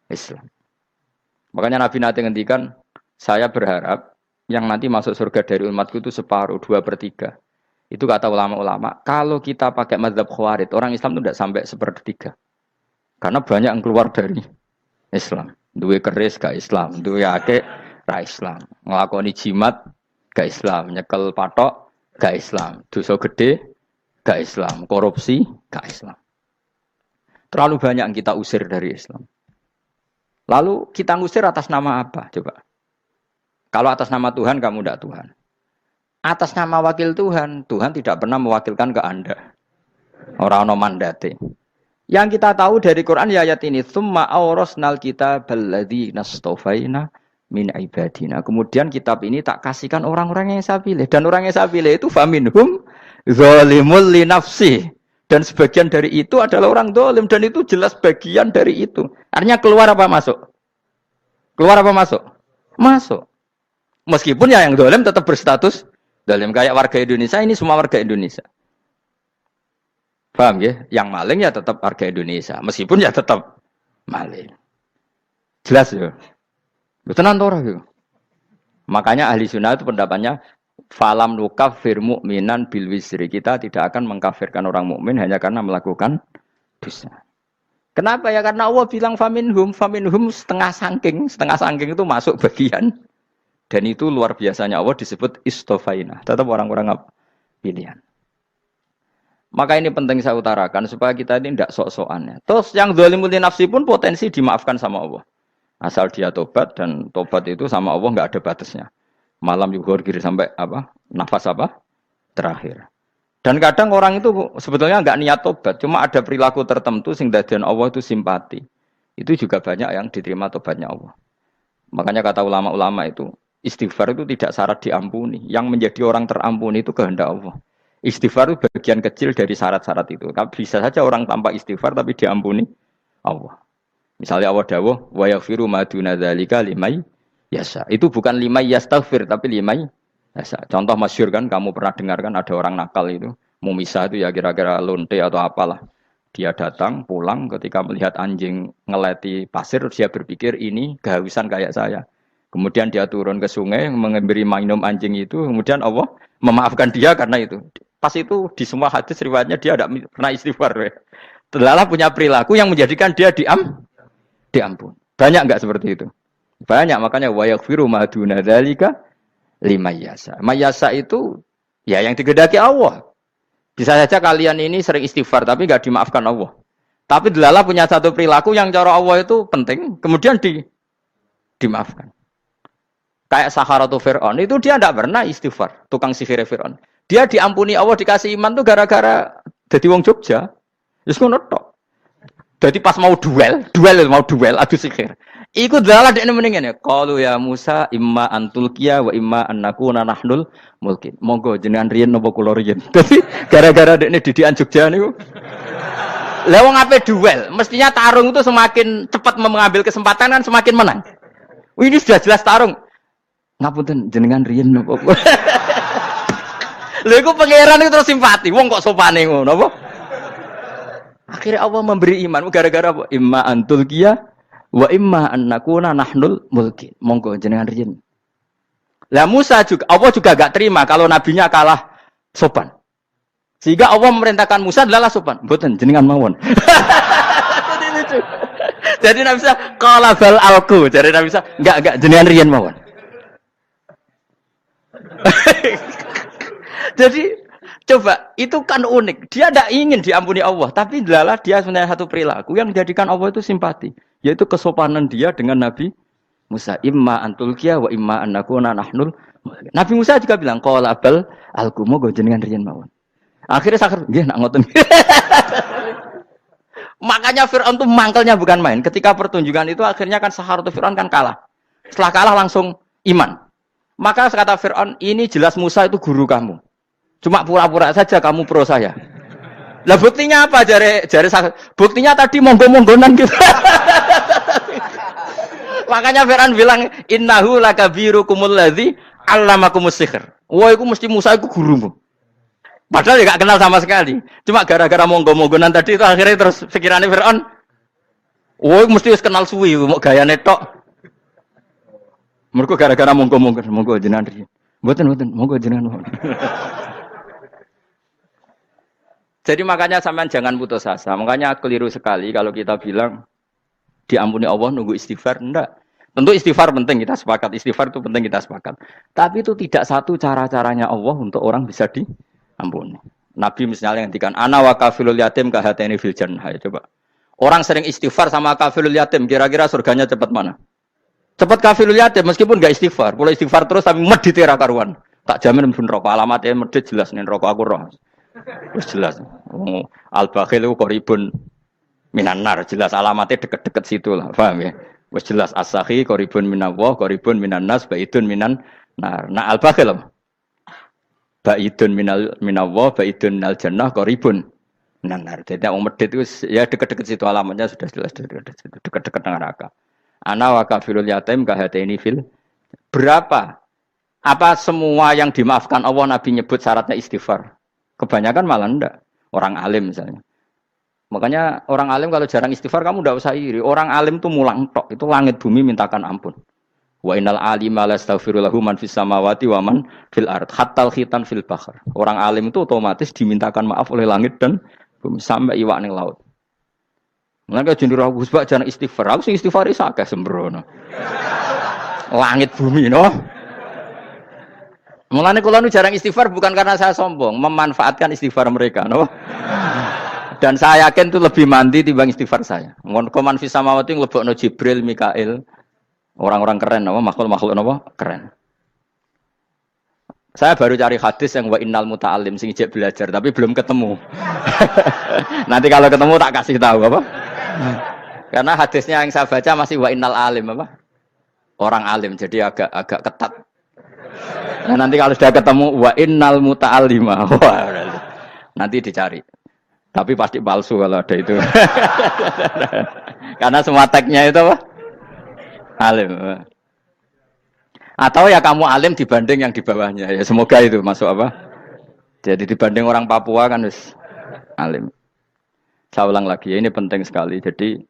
Islam. Makanya Nabi nanti ngendikan, saya berharap yang nanti masuk surga dari umatku itu separuh, 2/3. Itu kata ulama-ulama. Kalau kita pakai mazhab Khawarij, orang Islam itu tidak sampai 1/3. Karena banyak yang keluar dari Islam. Duwe keris gak Islam, duwe akeh ra Islam. Nglakoni jimat gak Islam, nyekel patok gak Islam, dosa gede gak Islam, korupsi gak Islam. Terlalu banyak yang kita usir dari Islam. Lalu kita ngusir atas nama apa? Coba. Kalau atas nama Tuhan kamu tidak Tuhan. Atas nama wakil Tuhan, Tuhan tidak pernah mewakilkan ke Anda. Orang-orang mandate. Yang kita tahu dari Quran ya ayat ini, tsumma awrasnal kitabal ladzi nastofaina min ibadina. Kemudian kitab ini tak kasihkan orang-orang yang saya pilih, dan orang yang saya pilih itu faminhum zalimul li nafsi. Dan sebagian dari itu adalah orang zalim, dan itu jelas bagian dari itu. Artinya keluar apa masuk? Keluar apa masuk? Masuk. Meskipun ya yang zalim tetap berstatus zalim, kayak warga Indonesia, ini semua warga Indonesia. Paham ya? Yang maling ya tetap warga Indonesia. Meskipun ya tetap maling. Jelas ya? Tenan ora ya? Makanya ahli sunnah itu pendapatnya falam nukafir mu'minan bil wisri. Kita tidak akan mengkafirkan orang mukmin hanya karena melakukan dosa. Kenapa ya? Karena Allah bilang faminhum setengah sangking itu masuk bagian. Dan itu luar biasanya Allah disebut istofaina. Tetap orang-orang pilihan. Maka ini penting saya utarakan supaya kita ini tidak sok-sokan. Terus yang zalimul li nafsi pun potensi dimaafkan sama Allah. Asal dia tobat, dan tobat itu sama Allah nggak ada batasnya. Malam yuhurgir sampai apa? Nafas apa? Terakhir. Dan kadang orang itu sebetulnya nggak niat tobat, cuma ada perilaku tertentu sehingga dadian Allah itu simpati. Itu juga banyak yang diterima tobatnya Allah. Makanya kata ulama-ulama itu, istighfar itu tidak syarat diampuni. Yang menjadi orang terampuni itu kehendak Allah. Istighfar itu bagian kecil dari syarat-syarat itu. Bisa saja orang tanpa istighfar tapi diampuni Allah. Misalnya Allah dawuh, wa yaghfiru ma duna dzalika liman yasha. Itu bukan liman yastaghfir tapi liman yasha. Contoh masyhur kan, kamu pernah dengar kan, ada orang nakal itu, mau misah itu ya kira-kira lonte atau apalah. Dia datang pulang ketika melihat anjing ngeleti pasir, dia berpikir ini kehausan kayak saya. Kemudian dia turun ke sungai memberi minum anjing itu, kemudian Allah memaafkan dia karena itu. Pas itu di semua hadis riwayatnya dia tidak pernah istighfar. Telah punya perilaku yang menjadikan dia diampun. Banyak enggak seperti itu? Banyak, makanya wa yaghfiru ma duna dzalika liman yasha. Mayasa itu ya yang digedaki Allah. Bisa saja kalian ini sering istighfar tapi enggak dimaafkan Allah. Tapi delalah punya satu perilaku yang cara Allah itu penting, kemudian dimaafkan. Kayak Saharatu Fir'aun, itu dia tidak pernah istighfar, tukang sihir Fir'aun. Dia diampuni Allah, dikasih iman tuh gara-gara jadi wong Jogja. Terus ngono tok. Jadi pas mau duel adu sihir. Iku dalalah dekne mendingan ya. Qalu ya Musa imma antulqiya wa imma annakuna nahnul mulkin. Monggo jenengan riyen napa kula riyen. Dadi gara-gara dekne didikan Jogja niku. Lah wong ape duel, mestinya tarung itu semakin cepat mengambil kesempatan kan semakin menang. Ini sudah jelas tarung. Ngapunten jenengan riyen napa. Lha iku pangeran itu terus simpati. Wong kok sopane ngono apa? Akhirnya Allah memberi iman gara-gara apa? Imma antul qiyah wa imma annakuna nahnul mulkin. Monggo jenengan riyen. Lah Musa juga Allah juga enggak terima kalau nabinya kalah sopan. Sehingga Allah memerintahkan Musa adalah sopan. Mboten jenengan mawon. Jadi Nabi Musa qala bal alqu. Jadi Nabi Musa enggak jenengan riyen mawon. Jadi coba itu kan unik. Dia tidak ingin diampuni Allah, tapi adalah dia sebenarnya satu perilaku yang menjadikan Allah itu simpati, yaitu kesopanan dia dengan Nabi Musa. Imma antulqiya wa imma annakuna nahnul. Nabi Musa juga bilang qala bal alqu moga jenengan riyen mawon. Akhirnya sakar nggih nak ngoten. Makanya Firaun itu mangkelnya bukan main. Ketika pertunjukan itu akhirnya kan Saharatu Firaun kan kalah. Setelah kalah langsung iman. Maka kata Firaun, ini jelas Musa itu guru kamu. Cuma pura-pura saja kamu pro saya. Lah buktinya apa? Jare buktinya tadi monggo-monggonan gitu. Makanya Fir'aun bilang innahu lakabirukumul ladzi 'allamakumus sihr. Wah, iku mesti Musa iku gurumu. Padahal ya gak kenal sama sekali. Cuma gara-gara monggo-monggonan tadi itu akhirnya terus pikirannya Fir'aun, wah, mesti wis kenal suwi, mau gayane tok. Mergo gara-gara monggo jenengan riyen. Mboten, monggo jenengan. Jadi makanya sampean jangan putus asa. Makanya keliru sekali kalau kita bilang diampuni Allah nunggu istighfar. Enggak. Tentu istighfar penting, kita sepakat. Istighfar itu penting, kita sepakat. Tapi itu tidak satu cara-caranya Allah untuk orang bisa diampuni. Nabi misalnya ngendikan ana wa kafilul yatim kahateni fil jannah. Coba. Orang sering istighfar sama kafilul yatim, kira-kira surganya cepat mana? Cepat kafilul yatim meskipun enggak istighfar. Kalau istighfar terus tapi medit ra karuan. Tak jamin pun rokok alamatnya medit jelas nih rokok aku roh. Wis jelas. Oh, al-bakhil itu qoribun minan nar, jelas alamatnya deket-deket situ lah, paham ya? Wis jelas as-sakhi qoribun minallah, qoribun minan nas, baidun minan nar. Nah, al-bakhil apa? Baidun minallah, baidun minal jannah, qoribun minan nar. Jadi wong medit itu ya deket-deket situ alamatnya sudah jelas deket-deket neraka. Ana wa kafirul yatim kahataini fil. Berapa? Apa semua yang dimaafkan Allah Nabi nyebut syaratnya istighfar? Kebanyakan malah enggak. Orang alim misalnya. Makanya orang alim kalau jarang istighfar kamu enggak usah iri. Orang alim tuh mulang tok, itu langit bumi mintakan ampun. Wa innal alima lastaghfiru lahu man fis samawati wa man fil ard hatta khitan fil bahr. Orang alim itu otomatis dimintakan maaf oleh langit dan bumi sampai iwak ning laut. Mulane jenenge Gus Bak jarang istighfar. Aku sing istighfar is akeh sembrono. Langit bumi no. Mulane kula nu jarang istighfar bukan karena saya sombong, memanfaatkan istighfar mereka, no? Dan saya yakin itu lebih mandi timbang istighfar saya. Ngon koman fis samawati nglebokno Jibril, Mikail, orang-orang keren, no? Makhluk-makhluk no? Keren. Saya baru cari hadis yang wa innal muta'allim sing ijek belajar tapi belum ketemu. Nanti kalau ketemu tak kasih tahu apa? Karena hadisnya yang saya baca masih wa innal alim apa? Orang alim jadi agak ketat. Nah, nanti kalau sudah ketemu wa innal muta'allima. Wah, nanti dicari. Tapi pasti palsu kalau ada itu. Karena semua tagnya itu apa? Alim. Atau ya kamu alim dibanding yang di bawahnya. Ya semoga itu masuk apa? Jadi dibanding orang Papua kan harus alim. Saya ulang lagi, ini penting sekali. Jadi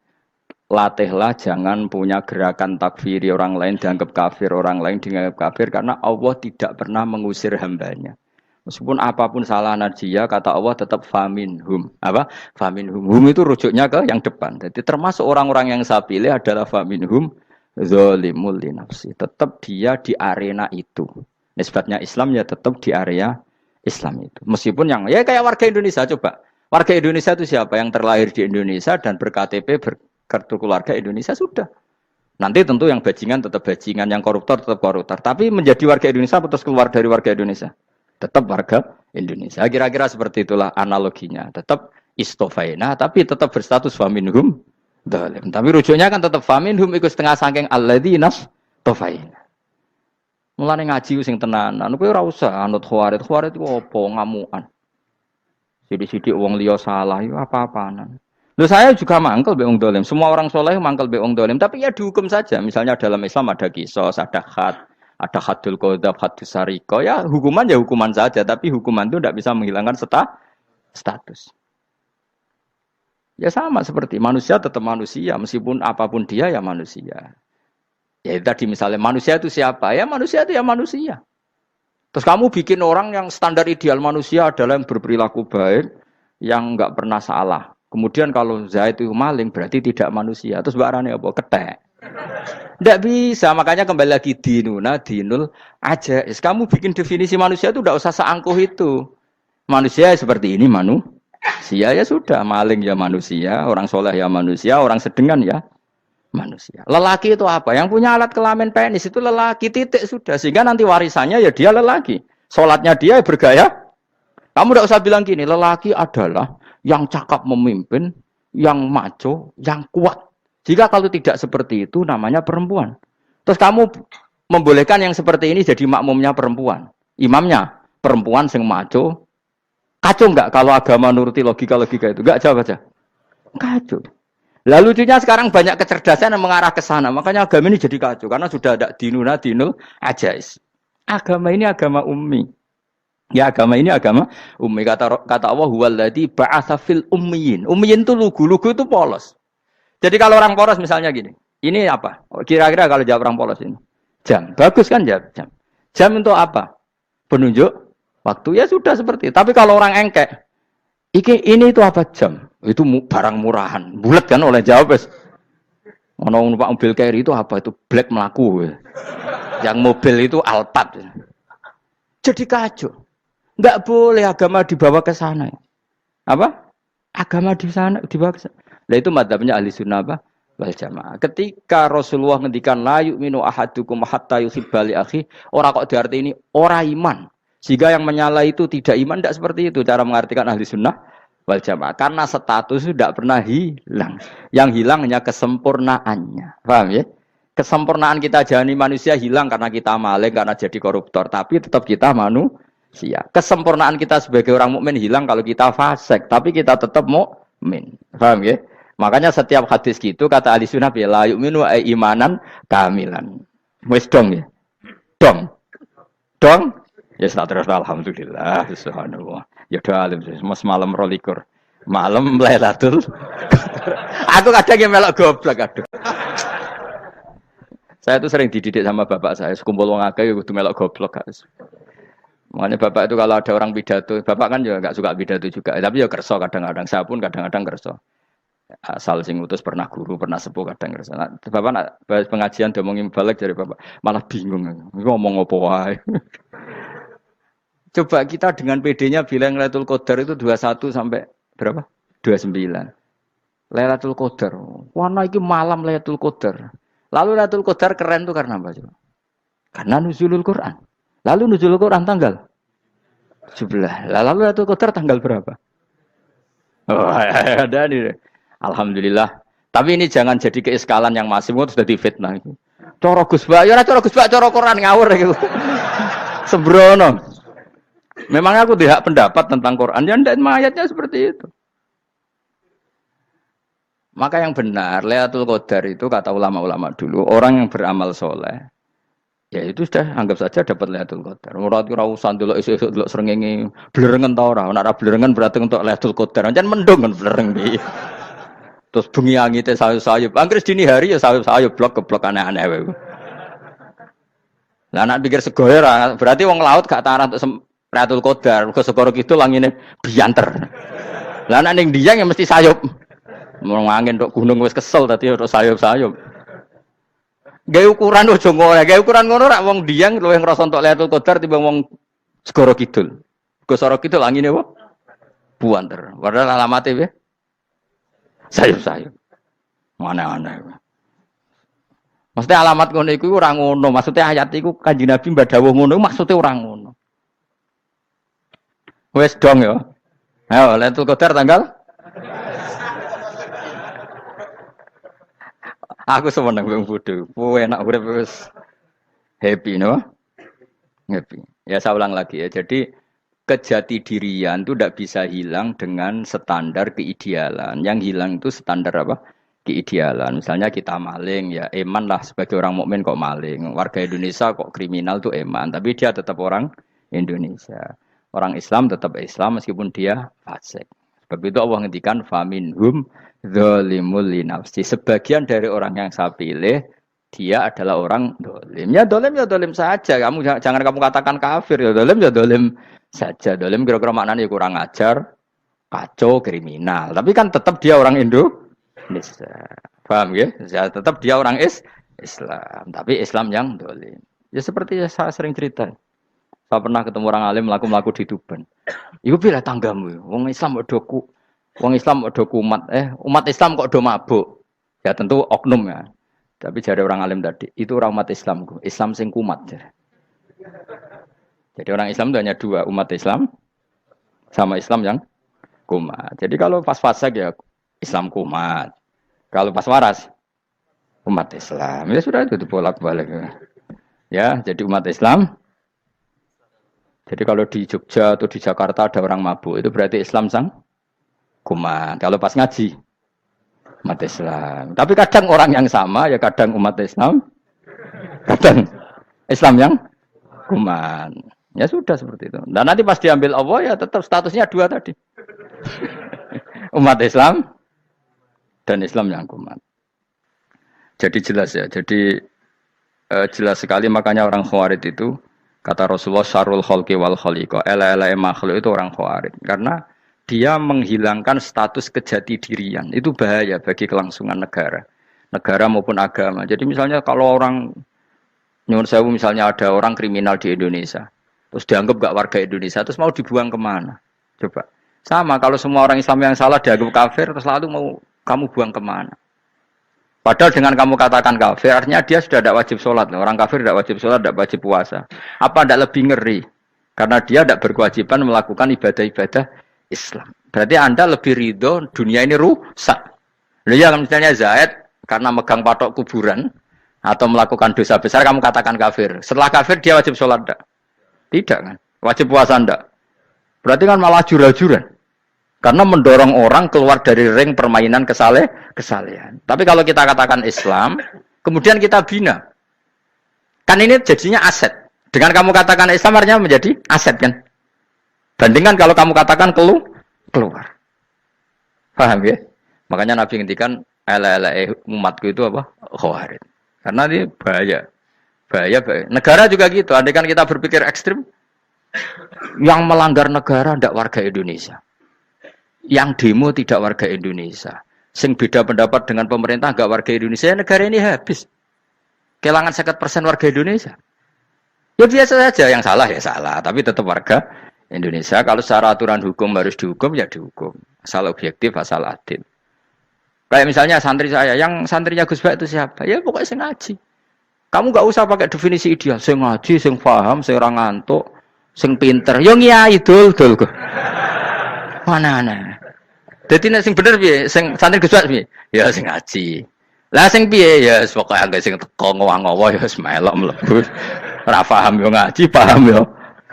latihlah jangan punya gerakan takfiri orang lain dianggap kafir, orang lain dianggap kafir karena Allah tidak pernah mengusir hambanya. Meskipun apapun salah najiyah kata Allah tetap faminhum. Apa? Faminhum. Hum itu rujuknya ke yang depan. Jadi termasuk orang-orang yang saya pilih adalah faminhum zalimul li nafsi. Tetap dia di arena itu. Nisbatnya Islam ya tetap di area Islam itu. Meskipun yang ya kayak warga Indonesia coba. Warga Indonesia itu siapa? Yang terlahir di Indonesia dan ber-KTP kartu keluarga Indonesia sudah. Nanti tentu yang bajingan tetap bajingan, yang koruptor tetap koruptor. Tapi menjadi warga Indonesia atau keluar dari warga Indonesia? Tetap warga Indonesia. Kira-kira seperti itulah analoginya. Tetap istofaina, tapi tetap berstatus faminhum dalim. Tapi rujuknya kan tetap faminhum ikut setengah saking alladzinas tofaina. Mulane ngaji sing tenanan. Kowe ora usah anut khawarit. Khawarit ku apa ngamukan. Sidik-sidik wong liya salah itu apa-apaan. Loh saya juga mangkel be wong dolim. Semua orang soleh mangkel be wong dolim. Tapi ya dihukum saja. Misalnya dalam Islam ada kisos, ada ada hadul qadzaf, hadus sariko. Ya hukuman saja. Tapi hukuman itu tidak bisa menghilangkan status. Ya sama seperti manusia tetap manusia. Meskipun apapun dia ya manusia. Ya tadi misalnya manusia itu siapa? Ya manusia itu ya manusia. Terus kamu bikin orang yang standar ideal manusia adalah yang berperilaku baik, yang enggak pernah salah. Kemudian kalau Zaid itu maling berarti tidak manusia. Terus barangnya apa? Ketek. Tidak bisa. Makanya kembali lagi dinul aja. Kamu bikin definisi manusia itu tidak usah seangkuh itu. Manusia seperti ini manusia ya sudah. Maling ya manusia, orang soleh ya manusia, orang sedengan ya manusia. Lelaki itu apa? Yang punya alat kelamin penis itu lelaki, titik sudah. Sehingga nanti warisannya ya dia lelaki. Sholatnya dia bergaya. Kamu tidak usah bilang gini, lelaki adalah yang cakap memimpin, yang maco, yang kuat. Jika kalau tidak seperti itu namanya perempuan. Terus kamu membolehkan yang seperti ini jadi makmumnya perempuan. Imamnya perempuan sing maco. Kacau enggak kalau agama nuruti logika-logika itu? Enggak, jawab aja. Kacau. Lalu lucunya sekarang banyak kecerdasan yang mengarah ke sana. Makanya agama ini jadi kacau karena sudah ada dinul ajais. Agama ini agama ummi. Ya agama ini agama ummi. Kata Allah huwallazi ba'atsa fil ummiyin. Ummiyin itu lugu itu polos. Jadi kalau orang polos misalnya gini. Ini apa? Kira-kira kalau jawab orang polos ini. Jam. Bagus kan jawab jam. Jam untuk apa? Penunjuk waktu. Ya sudah seperti itu. Tapi kalau orang engkek, ini itu apa jam? Itu barang murahan. Bulat kan oleh jawab. Ono numpak mobil carry itu apa? Itu black melaku. Yang mobil itu Alphard. Jadi kacau. Enggak boleh agama dibawa ke sana. Apa? Agama di sana dibawa ke sana. Nah itu madzhabnya ahli sunnah apa? Wal jamaah. Ketika Rasulullah ngendikan la yu'minu ahadukum hatta yuhibba li akhi, ora kok diarti ini ora iman. Sehingga yang menyala itu tidak iman, tidak seperti itu cara mengartikan ahli sunnah wal jamaah. Karena status itu tidak pernah hilang. Yang hilang hanya kesempurnaannya. Paham ya? Kesempurnaan kita jadi manusia hilang karena kita maling, karena jadi koruptor. Tapi tetap kita manusia. Kesempurnaan kita sebagai orang mukmin hilang kalau kita fasik. Tapi kita tetap mukmin. Paham ya? Makanya setiap hadis gitu kata ahli sunnah la yu'minu imanan kamilan. Wis dong ya. Dong. Dong. Ya terus alhamdulillah subhanallah. Ya doa alim semalam rolikur. Malam Lailatul. Aku kadang yang melok goblok aduh. Saya tuh sering dididik sama bapak saya, sekumpul wong akeh ya kudu melok goblok guys. Makanya bapak itu kalau ada orang pidato, bapak kan juga enggak suka pidato juga, tapi ya kerso kadang-kadang, saya pun kadang-kadang kerso. Asal sing utus pernah guru, pernah sepuh kadang ngerasa. Nah, bapak nak bahas pengajian ngomongin balik dari bapak, malah bingung. Ngomong apa wae. Coba kita dengan PD-nya bilang Lailatul Qadar itu 21 sampai berapa? 29. Lailatul Qadar. Warna iki malam Lailatul Qadar. Lalu Lailatul Qadar keren tuh karena apa coba? Karena nuzulul Quran. Lalu nuzulul Quran tanggal 17. Lalu Lailatul Qadar tanggal berapa? Oh, ada nih. Alhamdulillah. Tapi ini jangan jadi keiskalan yang masif itu sudah difitnah. Coro Gus Bak, ya coro Gus Bak, coro Quran ngawur gitu. Sembrono. Memangnya aku tidak pendapat tentang Quran, ya ndak ayatnya seperti itu. Maka yang benar, Lailatul Qadar itu kata ulama-ulama dulu, orang yang beramal soleh, ya itu sudah anggap saja dapat Lailatul Qadar. Ora usah ndelok esuk-esuk ndelok srengenge blerengen ta ora. Nek ora blerengen berarti untuk Lailatul Qadar. Jan mendung kan blereng iki. Terus bengi angite sayup-sayup. Anggris dini hari ya sayup-sayup blok-blok aneh-aneh wae. Lah nek pikir segoyo berarti wong laut gak tarah untuk Lailatul Qadar. Mergo segoro kidul langine bianter. Lah nek ning Dieng ya mesti sayup. Mau angin tok gunung wis kesel tadi tok sayup-sayup. Gawe ukuran ojo ngono, gawe ukuran ngono rak wong Dieng luwih ngrasa entuk Lailatul Qadar timbang wong segoro kidul. Mergo segoro kidul angine apa? Buanter. Padahal alamate piye? Sayup-sayup. Mana-mana. Maksudnya alamat ngono iku ora ngono. Maksudnya ayat iku Kanjeng Nabi mbadhawuh ngono maksudnya ora ngono. Wes dong ya. Ayo Lailatul Qadar tanggal. Aku seneng wong bodho. Enak urip wis happy no. Happy. Ya saya ulang lagi ya. Jadi kejati dirian itu tidak bisa hilang dengan standar keidealan. Yang hilang itu standar apa? Keidealan. Misalnya kita maling, ya eman lah sebagai orang mukmin kok maling. Warga Indonesia kok kriminal tuh eman, tapi dia tetap orang Indonesia. Orang Islam tetap Islam meskipun dia fasik. Sebab itu Allah ngendikan faminhum zalimul linafsi. Sebagian dari orang yang saya pilih dia adalah orang dolim. Ya dolim saja. Jangan kamu katakan kafir. Ya dolim saja. Dolim kira-kira maknanya kurang ajar, kacau, kriminal. Tapi kan tetap dia orang Indonesia. Paham ya? Ya tetap dia orang Islam. Tapi Islam yang dolim. Ya seperti saya sering cerita. Saya pernah ketemu orang alim melaku-melaku di Tuban. Iku pilih tanggamu. Wong Islam kok Wong Islam kok kumat. Umat Islam kok do mabuk. Ya tentu oknum ya. Tapi jari orang alim tadi, itu orang umat Islam. Islam sing kumat. Jadi orang Islam itu hanya dua, umat Islam sama Islam yang kumat. Jadi kalau pas fasik ya Islam kumat. Kalau pas waras umat Islam. Ya sudah itu bolak-balik. Ya, jadi umat Islam. Jadi kalau di Jogja atau di Jakarta ada orang mabuk, itu berarti Islam sang kumat. Kalau pas ngaji umat Islam. Tapi kadang orang yang sama ya kadang umat Islam, kadang Islam yang kuman. Ya sudah seperti itu. Dan nanti pas diambil Allah ya tetap statusnya dua tadi. Umat Islam dan Islam yang kuman. Jadi jelas ya. Jadi jelas sekali makanya orang Khawarij itu kata Rasulullah syarrul khalqi wal khaliqa. Ela-ela makhluk itu orang Khawarij karena dia menghilangkan status kejati dirian. Itu bahaya bagi kelangsungan negara. Negara maupun agama. Jadi misalnya kalau orang nyuwun sewu misalnya ada orang kriminal di Indonesia, terus dianggap gak warga Indonesia, terus mau dibuang kemana? Coba. Sama kalau semua orang Islam yang salah dianggap kafir, terus lalu mau kamu buang kemana? Padahal dengan kamu katakan kafir, artinya dia sudah tidak wajib sholat. Orang kafir tidak wajib sholat, tidak wajib puasa. Apa tidak lebih ngeri? Karena dia tidak berkewajiban melakukan ibadah-ibadah Islam. Berarti Anda lebih ridho dunia ini rusak. Lalu ya misalnya Zaid karena megang patok kuburan atau melakukan dosa besar kamu katakan kafir. Setelah kafir dia wajib sholat enggak? Tidak kan? Wajib puasa enggak? Berarti kan malah jura-juran. Karena mendorong orang keluar dari ring permainan kesalehan. Tapi kalau kita katakan Islam, kemudian kita bina. Kan ini jadinya aset. Dengan kamu katakan Islam artinya menjadi aset kan? Bandingkan kalau kamu katakan keluar. Paham ya? Makanya Nabi ngendikan ala umatku itu apa? Khawarij. Karena ini bahaya. Bahaya. Negara juga gitu. Andai kan kita berpikir ekstrim, yang melanggar negara tidak warga Indonesia. Yang demo tidak warga Indonesia. Sing beda pendapat dengan pemerintah enggak warga Indonesia, negara ini habis. Kehilangan 50% warga Indonesia. Ya biasa saja, yang salah ya salah, tapi tetap warga Indonesia. Kalau secara aturan hukum harus dihukum ya dihukum. Asal objektif, asal adil. Kayak misalnya santri saya, yang santrinya Gus Bak itu siapa? Ya pokoknya sing ngaji. Kamu enggak usah pakai definisi ideal, sing ngaji, sing paham, sing ora ngantuk, sing pinter. Yo ngiyai dul kok. Mana-mana. Dadi nek sing bener piye? Sing santri Gus Bak piye? Ya sing ngaji. Lah sing piye? Ya pokoke angge sing teko ngowah-ngowah ya wis melok mlebu. Ora paham yo ngaji, paham yo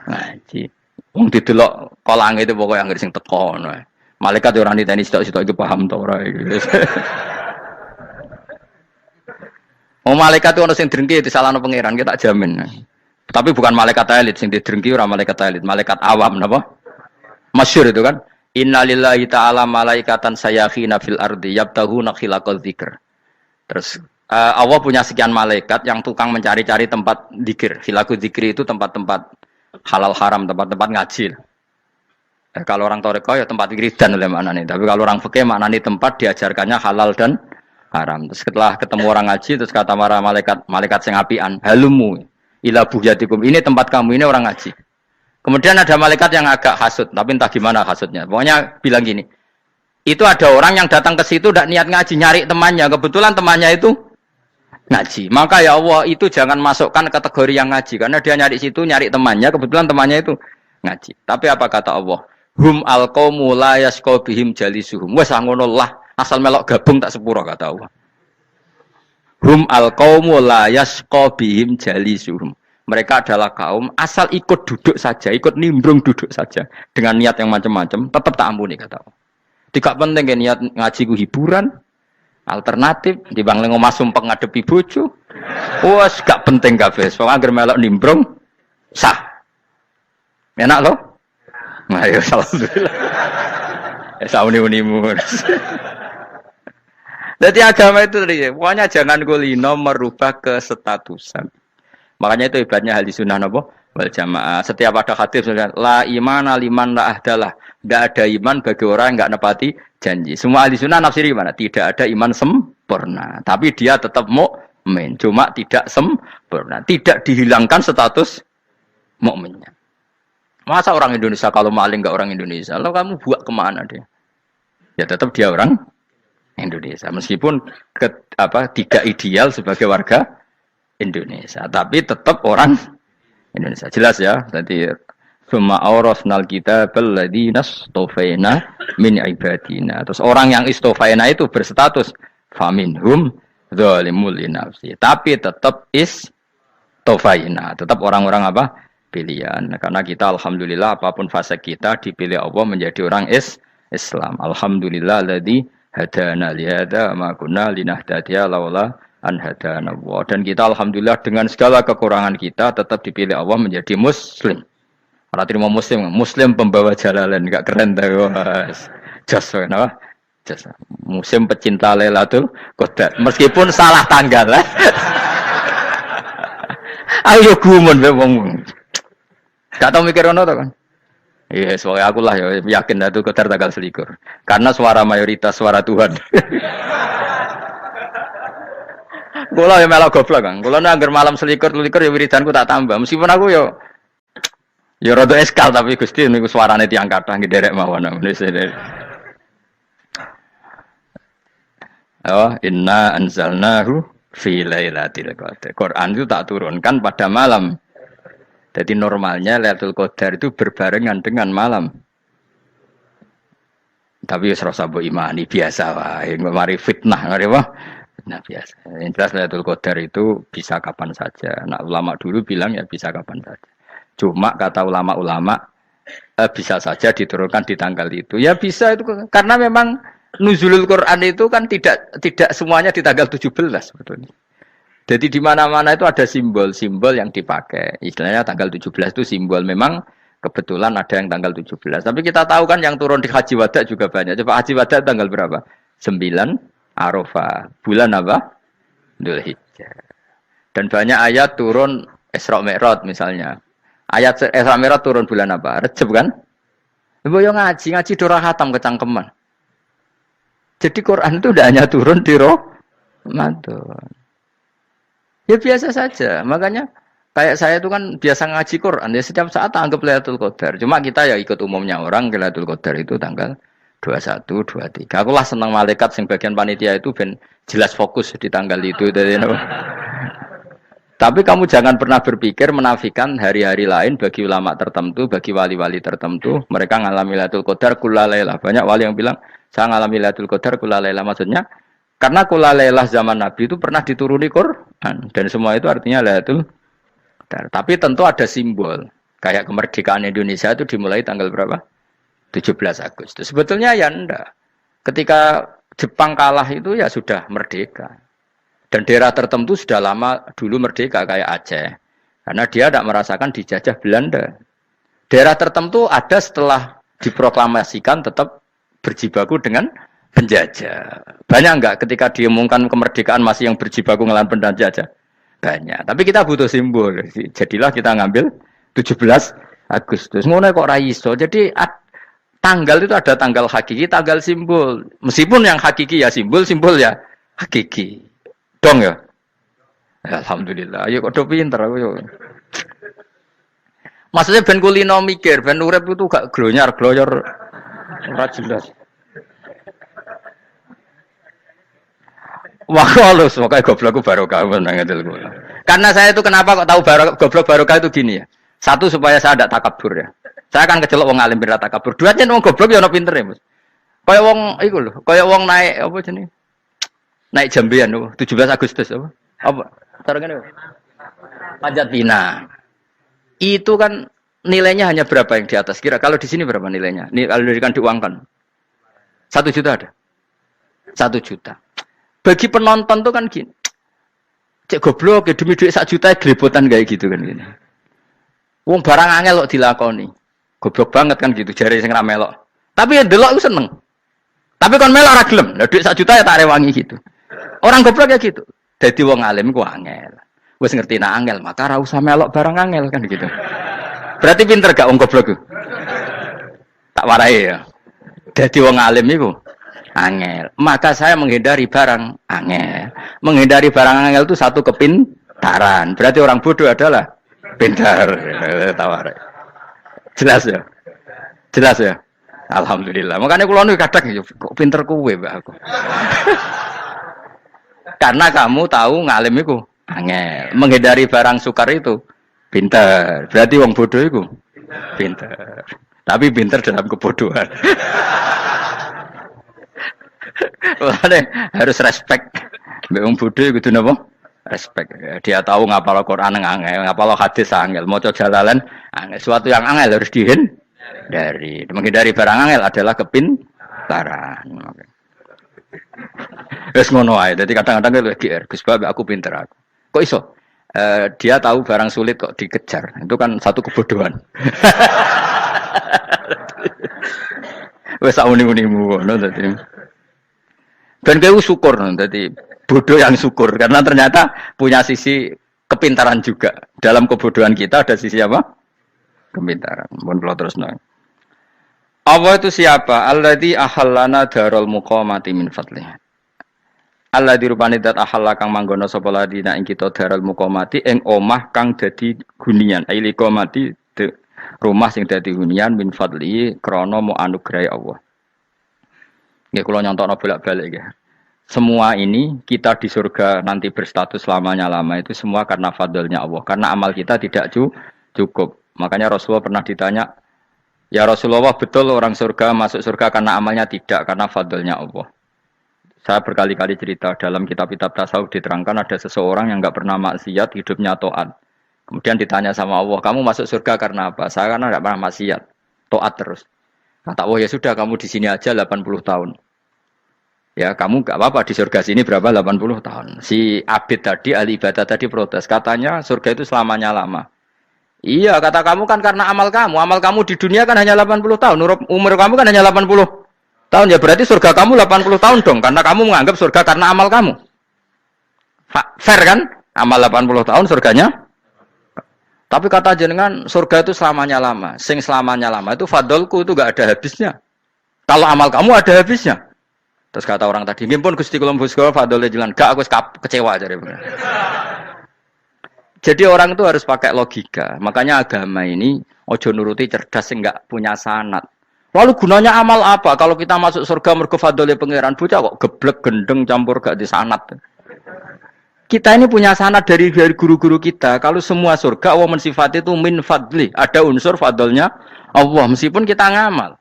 ngaji. Wong didelok kolange itu pokoke angge sing teko ngono. Malaikat yo ora niteni sitok-sitok iki paham ta ora iki. Oh malaikat itu ono sing drengki disalahno pangeran, kita jamin. Tapi bukan malaikat elit sing didrengki ora malaikat elit, malaikat awam napa? Masyhur itu kan. Innalillahi ta'ala malaikatan sayakhina fil ardi yabtahuna khilaqal dzikr. Terus Allah punya sekian malaikat yang tukang mencari-cari tempat dzikir. Khilaqul dzikri itu tempat-tempat halal haram, tempat-tempat ngaji. Kalau orang Toreko ya tempat wiridan oleh maknanya. Tapi kalau orang fikih maknanya tempat diajarkannya halal dan haram. Terus setelah ketemu orang ngaji terus kata para malaikat sing apian, halumu ila buhyatikum. Ini tempat kamu, ini orang ngaji. Kemudian ada malaikat yang agak hasud, tapi entah gimana hasudnya. Pokoknya bilang gini, itu ada orang yang datang ke situ tidak niat ngaji, nyari temannya. Kebetulan temannya itu ngaji. Maka ya Allah itu jangan masukkan kategori yang ngaji, karena dia nyari situ, nyari temannya. Kebetulan temannya itu ngaji. Tapi apa kata Allah? Hum alqaumu la yasqa bihim jalisuhum. Wes ngono lah, asal melok gabung tak sepuro kata Allah. Hum alqaumu la yasqa bihim jalisuhum. Mereka adalah kaum asal ikut duduk saja, ikut nimbrung duduk saja dengan niat yang macam-macam, tetap tak ampuni kata Allah. Tidak penting kan niat ngaji ku hiburan, alternatif, dibanding ngomong sumpah ngadepi bojo. Wes gak penting kabeh. Wong anggere melok nimbrung sah. Enak loh? Nah, ya alhamdulillah. Sauni-unimu. Jadi agama itu tadi, pokoknya jangan kulino merubah kesestatusan. Makanya itu hebatnya ahli sunnah napa wal jamaah. Setiap ada hadis la imana liman la ahdalah. Tidak ada iman bagi orang yang enggak nepati janji. Semua ahli sunnah nafsiri gimana? Tidak ada iman sempurna, tapi dia tetap mukmin, cuma tidak sempurna. Tidak dihilangkan status mukminnya. Masa orang Indonesia kalau maling enggak orang Indonesia? Lalu kamu buat kemana dia? Ya tetap dia orang Indonesia. Meskipun tidak ideal sebagai warga Indonesia, tapi tetap orang Indonesia. Jelas ya. Nanti summa awrasnal kitabal ladzina istofaina min ibadina. Terus orang yang istofaina itu berstatus faminhum zalimul linafsi. Tapi tetap istofaina, tetap orang-orang apa? Pilihan. Karena kita alhamdulillah apapun fase kita dipilih Allah menjadi orang Islam. Alhamdulillah alladzi hadana li hadza ma kunna linahtadiya laula an hadana Allah. Dan kita alhamdulillah dengan segala kekurangan kita tetap dipilih Allah menjadi muslim. Para terima muslim pembawa jalalain, enggak keren dah. Jas kenapa? Jas. Muslim pecinta Lailatul Qadar. Meskipun salah tanggal. Ayo gumun be wong. Gak tau mikir ngono to kan? Iya, soalnya aku lah ya yakin Lailatul Qadar tanggal 21. Karena suara mayoritas suara Tuhan. Kula ya melok goblok kan. Kula nek anggar malam 21 ya wiridanku tak tambah. Meskipun aku ya rada eskal tapi Gusti niku suarane tiyang kathah ngederek mawon. Oh, inna anzalnahu fi lailatul qadar. Quran itu tak turunkan pada malam. Jadi normalnya Lailatul Qadar itu berbarengan dengan malam. Tapi wis rasa mbok imani biasa wae, mari fitnah ngene apa? Nah biasa. Yang jelas Lailatul Qadar itu bisa kapan saja. Nah ulama dulu bilang ya bisa kapan saja. Cuma kata ulama-ulama bisa saja diturunkan di tanggal itu. Ya bisa itu karena memang nuzulul Quran itu kan tidak semuanya di tanggal 17 sebetulnya. Jadi di mana-mana itu ada simbol-simbol yang dipakai. Istilahnya tanggal 17 itu simbol. Memang kebetulan ada yang tanggal 17. Tapi kita tahu kan yang turun di Haji Wada juga banyak. Coba Haji Wada tanggal berapa? 9 Arafah. Bulan apa? Dzulhijjah. Dan banyak ayat turun Isra Mi'raj misalnya. Ayat Isra Mi'raj turun bulan apa? Rejab kan? Ibu yang ngaji dora khatam kecangkeman. Jadi Quran itu tidak hanya turun di Ramadan. Ya biasa saja, makanya kayak saya itu kan biasa ngaji Quran, ya setiap saat anggap Lailatul Qadar. Cuma kita ya ikut umumnya orang, Lailatul Qadar itu tanggal 21, 23. Aku lah senang malaikat sing bagian panitia itu ben jelas fokus di tanggal itu. Tapi kamu jangan pernah berpikir menafikan hari-hari lain bagi ulama tertentu, bagi wali-wali tertentu. Mereka ngalami Lailatul Qadar kulalailah. Banyak wali yang bilang, saya ngalami Lailatul Qadar kulalailah. Maksudnya, karena kulalailah zaman Nabi itu pernah dituruni Quran. Dan semua itu artinya Lailatul Qadar. Tapi tentu ada simbol. Kayak kemerdekaan Indonesia itu dimulai tanggal berapa? 17 Agustus. Sebetulnya ya enggak. Ketika Jepang kalah itu ya sudah merdeka. Dan daerah tertentu sudah lama dulu merdeka kayak Aceh. Karena dia tidak merasakan dijajah Belanda. Daerah tertentu ada setelah diproklamasikan tetap berjibaku dengan penjajah. Banyak enggak ketika diumumkan kemerdekaan masih yang berjibaku ngelawan penjajah? Banyak. Tapi kita butuh simbol. Jadilah kita ngambil 17 Agustus. Ngono kok ra iso. Jadi tanggal itu ada tanggal hakiki, tanggal simbol. Meskipun yang hakiki ya simbol ya hakiki. Dong ya? Alhamdulillah. Ayo kok pinter aku yo. Maksudnya ben kulino mikir, ben urip itu gak glonyar-glonyor ora jelas. Wah, halus, makanya goblokku barokah menangatil kula. Karena saya itu kenapa kok tahu goblok barokah itu gini ya. Satu supaya saya tidak takabur ya. Saya akan kecelok wong alim berat takabur. Dua aja wong goblok ya ono pinter ya, Mas. Kaya wong iku lho, kaya wong naik apa jenenge? Naik jambean lho, 17 Agustus apa? Apa? Taruh ngene. Panjat Pinang. Itu kan nilainya hanya berapa yang di atas? Kira kalau di sini berapa nilainya? Ini kalau diberikan diuangkan. 1 juta ada. 1 juta. Bagi penonton tuh kan gini, cek goblok ya demi duit 1 juta grebotan kayak gitu kan gini. Wong barang angel kok dilakoni, goblok banget kan gitu jari sing ra melok. Tapi ya delok aku seneng. Tapi kon melok ora gelem, lah duit 1 juta ya tak rewangi gitu. Orang goblok ya gitu. Dadi wong alim ku angel. Wis ngerti nak angel, maka ora usah melok barang angel kan gitu. Berarti pinter gak wong goblok ku? Tak warai ya. Dadi wong alim iku angel. Maka saya menghindari barang angel. Menghindari barang angel itu satu kepintaran. Berarti orang bodoh adalah pintar. Tawar. Jelas ya? Jelas ya? Alhamdulillah. Makanya kula nu kadang kok pinter kowe, Mbak aku. Karena kamu tahu ngalim iku angel. Menghindari barang sukar itu pintar. Berarti wong bodoh iku pintar. Tapi pintar dalam kebodohan. Harus respect. Mbak wong bodho kudu napa? Respect. Dia tahu ngapal Quran angel, ngapal hadis angel, maca jalalan angel. Suatu yang angel harus dihindari. Menghindari barang angel adalah kepintaran. Wes ngono ae. Dadi kadang-kadang kan GR, Gus Bab aku pinter aku. Kok iso? Dia tahu barang sulit kok dikejar. Itu kan satu kebodohan. Wes sak uni-unimu ngono dadi. Ben kowe syukur dadi bodoh yang syukur karena ternyata punya sisi kepintaran juga. Dalam kebodohan kita ada sisi apa? Kepintaran. Mohon kula terusno. Allah itu siapa? Alladzi ahallana darul muqamati min fadlih. Alladzi rupane dat ahalla kang manggono sapa ladina ing kita darul muqamati ing omah kang dadi hunian. Aili qamati rumah sing dadi hunian min fadli krana mu anugrahe Allah. Nggih kula nyontokno bolak-balik nggih. Semua ini kita di surga nanti berstatus lamanya-lama itu semua karena fadlnya Allah. Karena amal kita tidak cukup. Makanya Rasulullah pernah ditanya, ya Rasulullah betul orang surga masuk surga karena amalnya tidak, karena fadlnya Allah. Saya berkali-kali cerita dalam kitab-kitab tasawuf diterangkan ada seseorang yang enggak pernah maksiat, hidupnya taat. Kemudian ditanya sama Allah, kamu masuk surga karena apa? Saya karena enggak pernah maksiat, taat terus. Kata Allah, ya sudah kamu di sini aja 80 tahun. Ya kamu enggak apa-apa di surga sini berapa 80 tahun. Si Abid tadi, ahli ibadah tadi protes, katanya surga itu selamanya lama. Iya, kata kamu kan karena amal kamu di dunia kan hanya 80 tahun, umur kamu kan hanya 80 tahun, ya berarti surga kamu 80 tahun dong, karena kamu menganggap surga karena amal kamu. Fair kan? Amal 80 tahun surganya. Tapi kata jenengan surga itu selamanya lama. Sing selamanya lama itu fadolku itu gak ada habisnya. Kalau amal kamu ada habisnya. Terus kata orang tadi, ngimpun Gusti kula mbusga fadole jalan. Gak, aku kecewa jare. Jadi orang itu harus pakai logika. Makanya agama ini ojo nuruti cerdas enggak punya sanad. Lalu gunanya amal apa? Kalau kita masuk surga mergo fadhole pangeran, bocah kok geblek gendeng campur gak di sanad. Kita ini punya sanad dari guru-guru kita. Kalau semua surga Allah mensifati itu min fadli, ada unsur fadlnya Allah meskipun kita ngamal.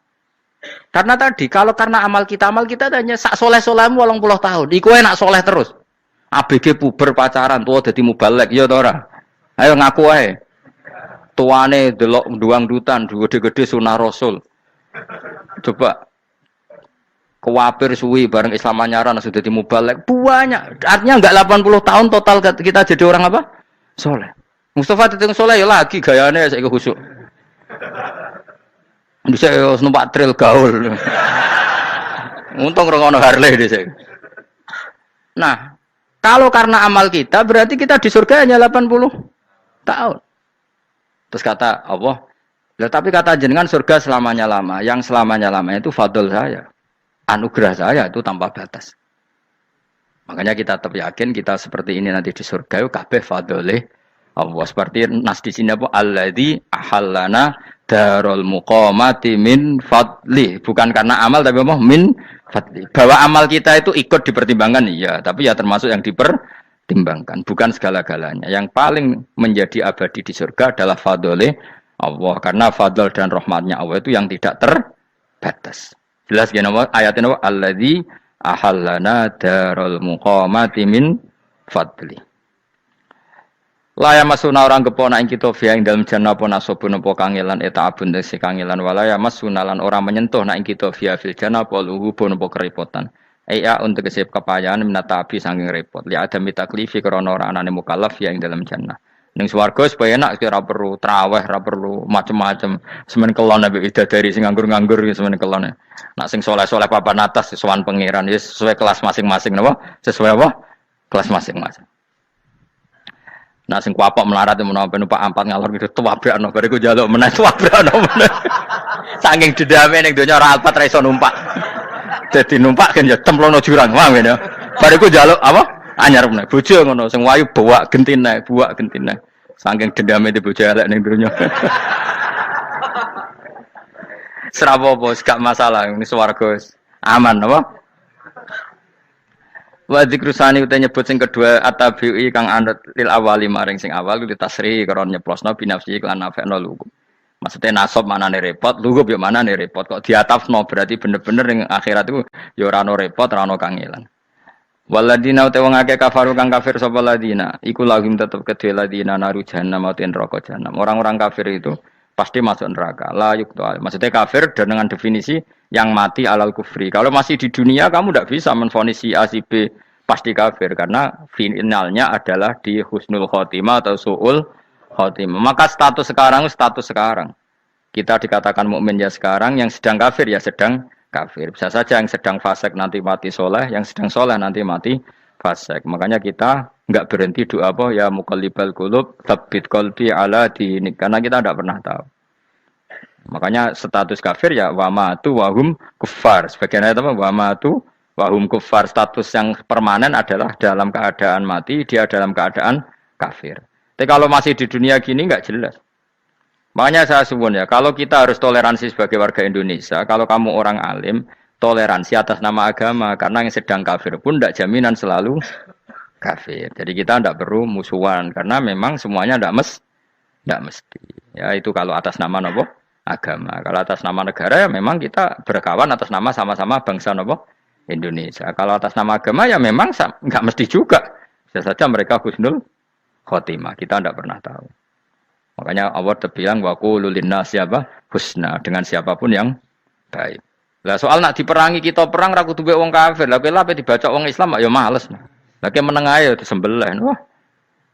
Karena tadi kalau karena amal kita hanya sak soleh-solehmu 80 tahun. Iku enak soleh terus. ABG puber pacaran tua dadi mubalek ya ta ora. Ayo ngaku ae. Tuane delok nduang dutan gede-gede sunah Rasul. Coba kuwapir suwi bareng Islam anyaran sudah dadi mubalek banyak. Artinya enggak 80 tahun total kita jadi orang apa? Soleh. Mustafa teteng soleh ya lagi gayane saiki khusuk. Bisa numpak trail gaul. Untung ngrungokno Harley dhisik. Nah, kalau karena amal kita, berarti kita di surga hanya 80 tahun. Terus kata Allah, tapi kata jenengan surga selamanya lama. Yang selamanya lama itu fadl saya. Anugerah saya itu tanpa batas. Makanya kita tetap yakin kita seperti ini nanti di surga itu kabeh fadlih Allah. Seperti nas di sini apa? Alladzi ahallana darul muqamati min fadli. Bukan karena amal tapi apa? Min fadli. Bahwa amal kita itu ikut dipertimbangkan, iya. Tapi ya termasuk yang dipertimbangkan. Bukan segala-galanya. Yang paling menjadi abadi di surga adalah fadlih Allah. Karena fadl dan rahmatnya Allah itu yang tidak terbatas. Jelas gini ayatnya apa? Alladzi ahallana darul muqamati min fadli. Laya masuna orang kepona ing kita via ing dalam jannah apa nasobun apa kangelan eta abun desi kangelan walaya masuna lan orang menyentuh nak ing kita via fil jannah apa luhubun apa kerepotan. Iya untuk kesep kepayahan minata api saking repot. Li ada mitaklifi krana ora anane mukallaf via ing dalam jannah. Ning swarga supaya enak ora perlu traweh, ora perlu macam-macam. Semen kelon ambek widadari sing nganggur-nganggur semen kelon. Nak sing saleh-saleh papan atas sowan pangeran wis sesuai kelas masing-masing napa? Sesuai apa? Kelas masing-masing. Nah sing kuapok melarat menawa numpak ampat ngalor gitu tuwabrakno bariku njaluk meneh tuwabrakno meneh. Saking dendame ning donya ora alpat ra iso numpak. Dadi numpak kan ya templono jurang wae ya. Bariku njaluk apa? Anyar meneh. Bojo ngono sing wayu buak gentine. Saking dendame di bojo elek ning donya. Serapopo gak masalah ini swarga aman apa? Wa dzikrusani uta nyebut sing kedua atabi'i kang anut lil awali maring sing awal li tasri karo nyeplosno binafsi lan nafekno lugu. Maksudnya nasab manane repot, lugu yo manane repot kok diatafno berarti bener-bener ning akhirat itu ya ora ono repot, ora ono kangelan. Waladina uta wong akeh kafaru kang kafir sapa ladina, iku lahum tetep kedhe ladina naru jahannam mauten neraka jahannam. Orang-orang kafir itu pasti masuk neraka. La yuqtal. Maksudnya kafir dan dengan definisi yang mati alal kufri. Kalau masih di dunia kamu tidak bisa menvonis si A si B pasti kafir karena finalnya adalah di husnul khotimah atau suul khotimah. Maka status sekarang. Kita dikatakan mukmin ya sekarang, yang sedang kafir ya sedang kafir. Bisa saja yang sedang fasik nanti mati soleh, yang sedang soleh nanti mati fasik. Makanya kita enggak berhenti doa apa ya muqallibal qulub tsabbit qalbi ala dinik, karena kita tidak pernah tahu. Makanya status kafir ya wamatu wahum kufar. Sebagian ayat apa wamatu wahum kufar, status yang permanen adalah dalam keadaan mati, dia dalam keadaan kafir. Tapi kalau masih di dunia gini enggak jelas. Makanya saya suwun ya, kalau kita harus toleransi sebagai warga Indonesia, kalau kamu orang alim, toleransi atas nama agama, karena yang sedang kafir pun tidak jaminan selalu kafir. Jadi kita tidak perlu musuhan, karena memang semuanya tidak mesti. Ya itu kalau atas nama nopo agama. Kalau atas nama negara ya memang kita berkawan atas nama sama-sama bangsa nopo Indonesia. Kalau atas nama agama ya memang nggak mesti juga. Bisa saja mereka husnul khotimah. Kita tidak pernah tahu. Makanya Allah terbilang waqulu linnas siapa husna, dengan siapapun yang baik. Lah soal nak diperangi kita perang ra kudu wong kafir. Lah pelah dibaca wong Islam ya males. Lah ke meneng ae disembelih. Wah.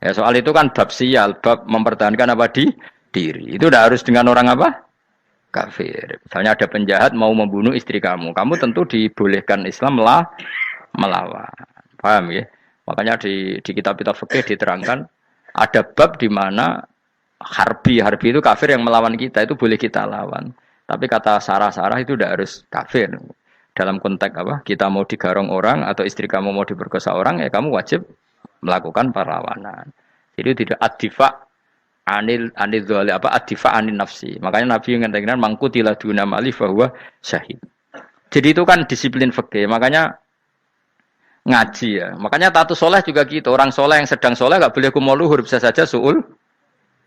Ya soal itu kan bab sial, bab mempertahankan apa di diri. Itu udah harus dengan orang apa? Kafir. Misalnya ada penjahat mau membunuh istri kamu. Kamu tentu dibolehkan Islam melawan. Paham ya? Makanya di kitab-kitab fikih diterangkan ada bab di mana harbi itu kafir yang melawan kita, itu boleh kita lawan. Tapi kata sarah-sarah itu tidak harus kafir. Dalam konteks apa? Kita mau digarong orang atau istri kamu mau diperkosa orang, ya kamu wajib melakukan perlawanan. Jadi tidak adifa anil dzali apa adifa anil nafsi. Makanya Nabi mengatakan mangkutila duna mali bahwa syahid. Jadi itu kan disiplin fikih. Makanya ngaji ya. Makanya tatus soleh juga gitu. Orang soleh yang sedang soleh nggak boleh kumo luhur, bisa saja suul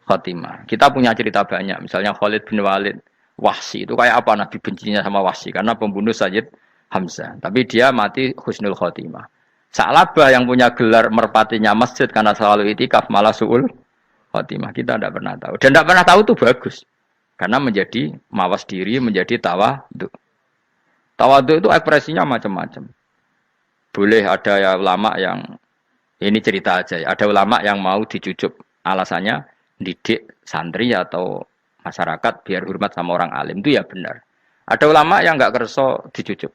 khotimah. Kita punya cerita banyak. Misalnya Khalid bin Walid, Wahsy itu kayak apa Nabi bencinya sama Wahsy karena pembunuh Sayyid Hamzah. Tapi dia mati husnul khotimah. Sa'labah yang punya gelar merpatinya masjid karena selalu itikaf malah suul khotimah. Kita tidak pernah tahu. Dan tidak pernah tahu itu bagus. Karena menjadi mawas diri, menjadi tawadhu. Tawadhu itu ekspresinya macam-macam. Boleh ada ya ulama yang ini cerita aja ya. Ada ulama yang mau dicucup. Alasannya didik santri atau masyarakat biar hormat sama orang alim, itu ya benar. Ada ulama yang nggak kerso dicucup.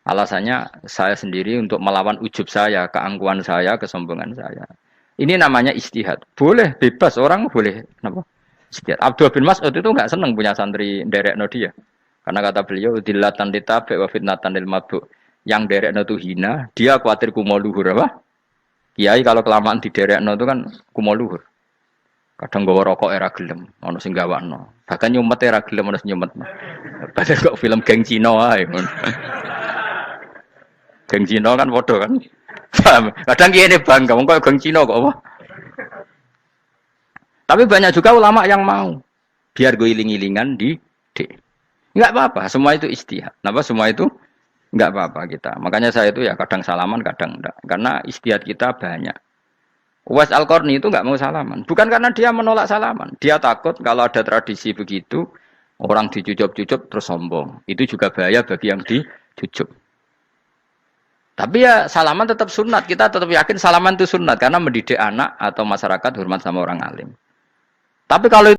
Alasannya saya sendiri untuk melawan ujub saya, keangkuhan saya, kesombongan saya. Ini namanya istihad. Boleh, bebas, orang boleh. Kenapa? Istihad. Abdul bin Mas'ud itu nggak senang punya santri nderekno dia. Karena kata beliau, dillatan litabe wa fitnatan lil mabuk. Yang nderekno itu hina, dia khawatir kumo luhur apa? Kiai kalau kelamaan di derekno itu kan kumo luhur. Kadang gawa rokok era gelem, ono sing gawakno. Bahkan nyumet era gelem ono sing nyumet. Padahal kok film geng Cina wae. Geng Cina kan padha kan. Kadang kene bangga wong kok geng Cina kok apa. Tapi banyak juga ulama yang mau biar gue iling-ilingan di enggak apa-apa, semua itu istihad. Kenapa semua itu enggak apa-apa kita. Makanya saya itu ya kadang salaman, kadang enggak. Karena istihad kita banyak. Uwais Al-Qarni itu nggak mau salaman. Bukan karena dia menolak salaman. Dia takut kalau ada tradisi begitu, orang dicucup-cucup terus sombong. Itu juga bahaya bagi yang dicucup. Tapi ya salaman tetap sunat. Kita tetap yakin salaman itu sunat. Karena mendidik anak atau masyarakat hormat sama orang alim. Tapi kalau